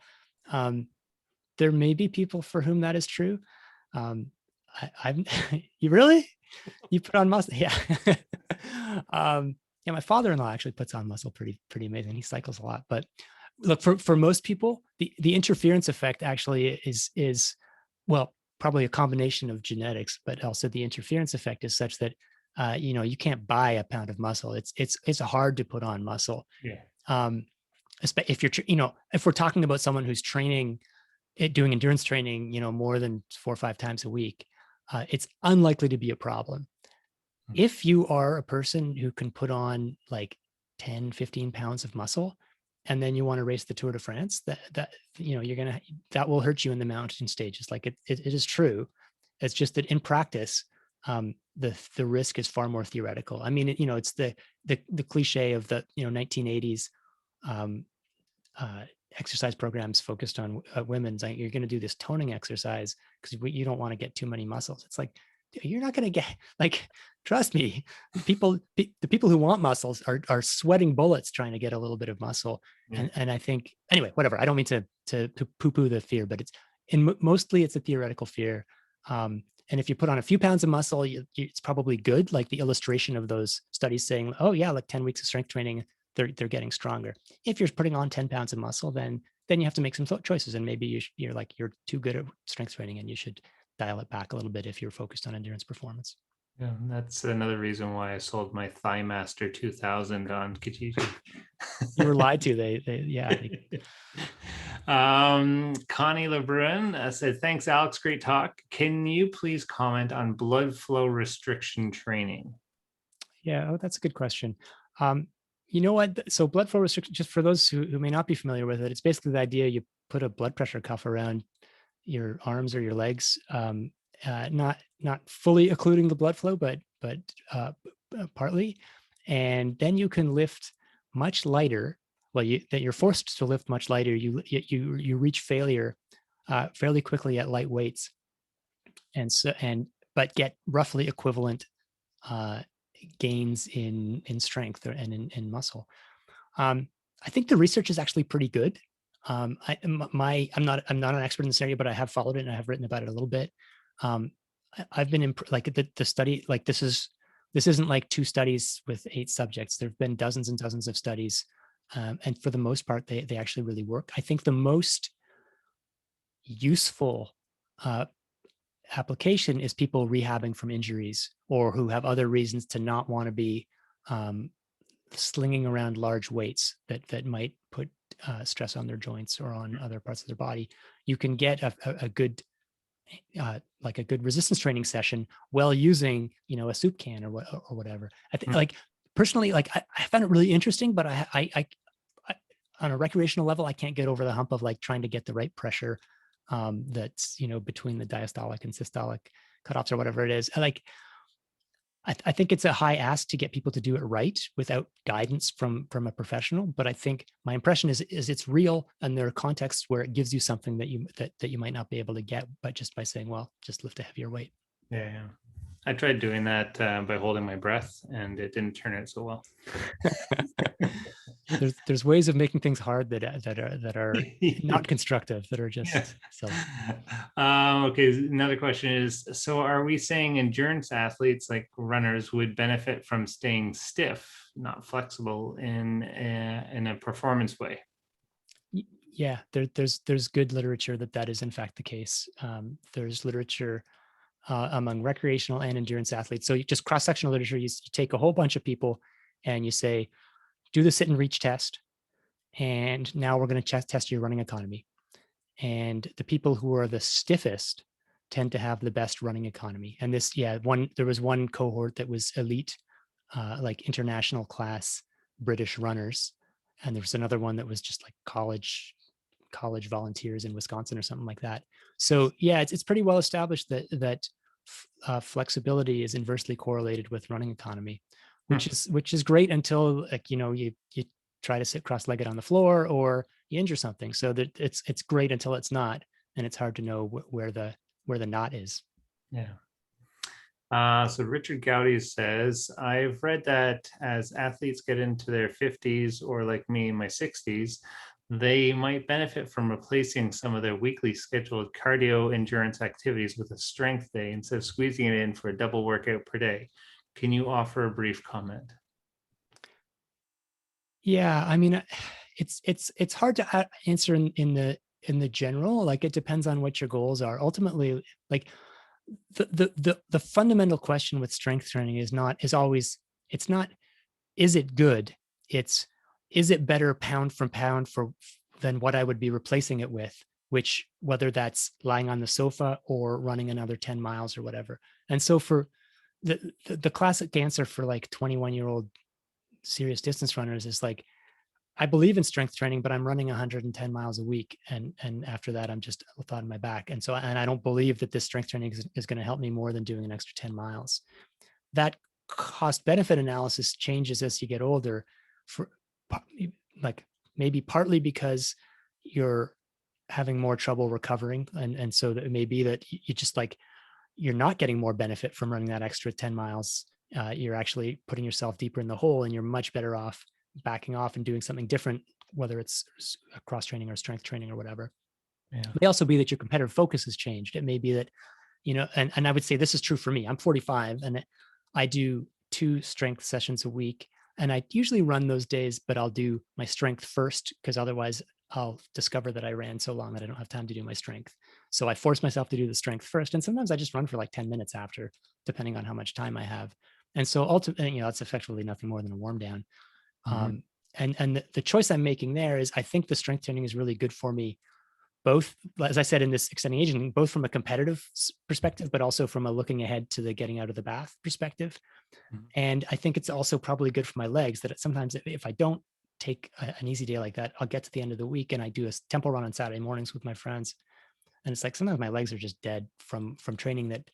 There may be people for whom that is true. You really? You put on muscle? Yeah. My father-in-law actually puts on muscle pretty amazing. He cycles a lot. But look, for most people, the interference effect actually is well, probably a combination of genetics, but also the interference effect is such that you can't buy a pound of muscle. It's hard to put on muscle. Yeah. If we're talking about someone who's doing endurance training, more than 4 or 5 times a week, it's unlikely to be a problem. If you are a person who can put on like 10, 15 pounds of muscle, and then you want to race the Tour de France, that will hurt you in the mountain stages. Like it is true. It's just that in practice, the risk is far more theoretical. I mean, it's the cliche of the 1980s exercise programs focused on women's. Like, you're going to do this toning exercise because you don't want to get too many muscles. It's like, you're not going to get, like, trust me, the people who want muscles are sweating bullets trying to get a little bit of muscle. Yeah. And I think, anyway, whatever, I don't mean to poo-poo the fear, but mostly it's a theoretical fear. And if you put on a few pounds of muscle, it's probably good. Like the illustration of those studies saying, oh yeah, like 10 weeks of strength training, they're getting stronger. If you're putting on 10 pounds of muscle, then you have to make some choices. And maybe you're too good at strength training and you should dial it back a little bit if you're focused on endurance performance. Yeah, that's another reason why I sold my Thigh Master 2000 on Kijiji. You were lied to. Connie LeBrun said, thanks, Alex. Great talk. Can you please comment on blood flow restriction training? Yeah, that's a good question. You know what? So blood flow restriction, just for those who may not be familiar with it, it's basically the idea you put a blood pressure cuff around your arms or your legs, not fully occluding the blood flow, but partly, and then you can lift much lighter well, that you're forced to lift much lighter. You reach failure fairly quickly at light weights, but get roughly equivalent gains in strength and in muscle. I think the research is actually pretty good. I'm not an expert in this area, but I have followed it and I have written about it a little bit. I've been like the study, like this isn't like 2 studies with 8 subjects. There've been dozens and dozens of studies, and for the most part, they actually really work. I think the most useful application is people rehabbing from injuries or who have other reasons to not want to be slinging around large weights that might put stress on their joints or on other parts of their body. You can get a good like a good resistance training session while using, a soup can or whatever. I think like personally, like I found it really interesting, but I on a recreational level, I can't get over the hump of like trying to get the right pressure that's, between the diastolic and systolic cutoffs or whatever it is. Like, I think it's a high ask to get people to do it right without guidance from a professional. But I think my impression is it's real, and there are contexts where it gives you something that you might not be able to get, but just by saying, well, just lift a heavier weight. Yeah. I tried doing that by holding my breath, and it didn't turn out so well. There's ways of making things hard that are not constructive, that are just silly. Okay, another question is, so are we saying endurance athletes like runners would benefit from staying stiff, not flexible in a performance way? Yeah, there's good literature that is in fact the case. There's literature among recreational and endurance athletes. So you just cross-sectional literature, you take a whole bunch of people and you say, do the sit and reach test. And now we're going to test your running economy. And the people who are the stiffest tend to have the best running economy. And there was one cohort that was elite, like international class British runners. And there was another one that was just like college volunteers in Wisconsin or something like that. So yeah, it's pretty well established that flexibility is inversely correlated with running economy, which is great until like you try to sit cross-legged on the floor or you injure something. So that it's great until it's not, and it's hard to know where the knot is. Yeah. So Richard Gowdy says, I've read that as athletes get into their 50s or like me in my 60s, they might benefit from replacing some of their weekly scheduled cardio endurance activities with a strength day instead of squeezing it in for a double workout per day. Can you offer a brief comment? Yeah, I mean, it's hard to answer in the general. Like, it depends on what your goals are. Ultimately, like the fundamental question with strength training is not is it good? It's, is it better pound for pound than what I would be replacing it with, which whether that's lying on the sofa or running another 10 miles or whatever. And so for the classic answer for like 21-year-old serious distance runners is like, I believe in strength training, but I'm running 110 miles a week. And after that, I'm just a thought in my back. And I don't believe that this strength training is going to help me more than doing an extra 10 miles. That cost benefit analysis changes as you get older, for like maybe partly because you're having more trouble recovering. And so that it may be that you just like, you're not getting more benefit from running that extra 10 miles. You're actually putting yourself deeper in the hole, and you're much better off backing off and doing something different, whether it's cross training or strength training or whatever. Yeah. It may also be that your competitive focus has changed. It may be that, and I would say this is true for me. I'm 45 and I do 2 strength sessions a week, and I usually run those days, but I'll do my strength first, because otherwise I'll discover that I ran so long that I don't have time to do my strength. So I force myself to do the strength first. And sometimes I just run for like 10 minutes after, depending on how much time I have. And so ultimately, it's effectively nothing more than a warm down. Mm-hmm. And the choice I'm making there is, I think the strength training is really good for me, both, as I said, in this extending aging, both from a competitive perspective, but also from a looking ahead to the getting out of the bath perspective. Mm-hmm. And I think it's also probably good for my legs, that sometimes if I don't take an easy day like that, I'll get to the end of the week and I do a tempo run on Saturday mornings with my friends. And it's like, sometimes my legs are just dead from training that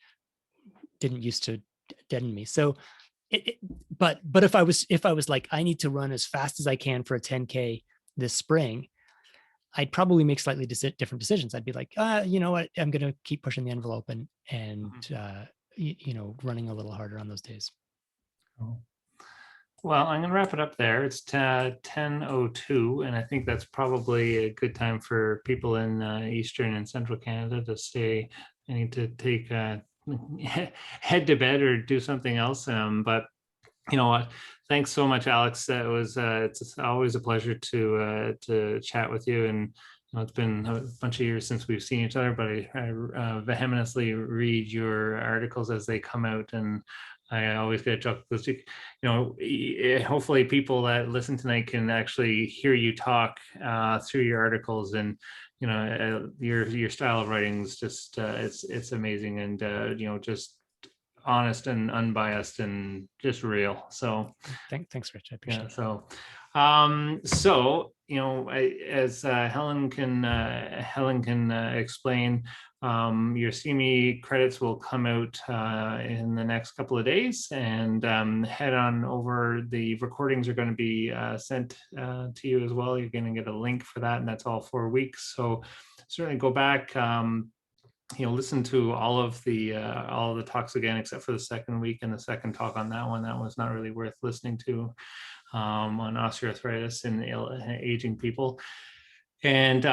didn't used to deaden me. So but if I was like, I need to run as fast as I can for a 10K this spring, I'd probably make slightly different decisions. I'd be like, you know what, I'm going to keep pushing the envelope and you know, running a little harder on those days. Cool. Well, I'm going to wrap it up there. It's 10:02, and I think that's probably a good time for people in Eastern and Central Canada to stay. I need to take head to bed or do something else. But you know what? Thanks so much, Alex. That was it's always a pleasure to chat with you. And you know, it's been a bunch of years since we've seen each other, but I vehemently read your articles as they come out, and I always get a chuckle because, you know, hopefully people that listen tonight can actually hear you talk through your articles, and you know, your style of writing is just it's amazing, and you know, just honest and unbiased and just real. So thanks, Rich. I appreciate it. So you know, as Helen can explain, your CME credits will come out in the next couple of days, and head on over. The recordings are going to be sent to you as well. You're going to get a link for that, and that's all 4 weeks. So certainly go back. You know, listen to all of the talks again, except for the second week and the second talk on that one. That was not really worth listening to, on osteoarthritis in aging people. And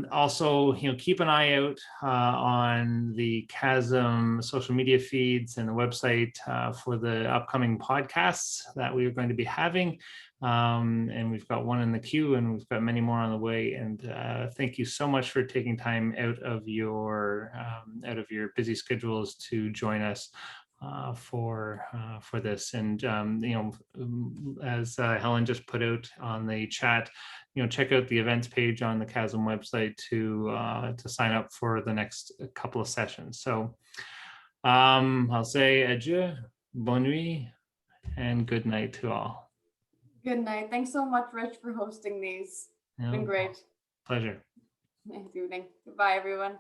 also, you know, keep an eye out on the Chasm social media feeds and the website for the upcoming podcasts that we are going to be having. And we've got one in the queue, and we've got many more on the way. And thank you so much for taking time out of your busy schedules to join us for this. And you know, as Helen just put out on the chat, you know, check out the events page on the Chasm website to sign up for the next couple of sessions. So I'll say adieu, bonne nuit, and good night to all. Good night. Thanks so much, Rich, for hosting these. It's been great. Pleasure. Nice evening. Goodbye, everyone.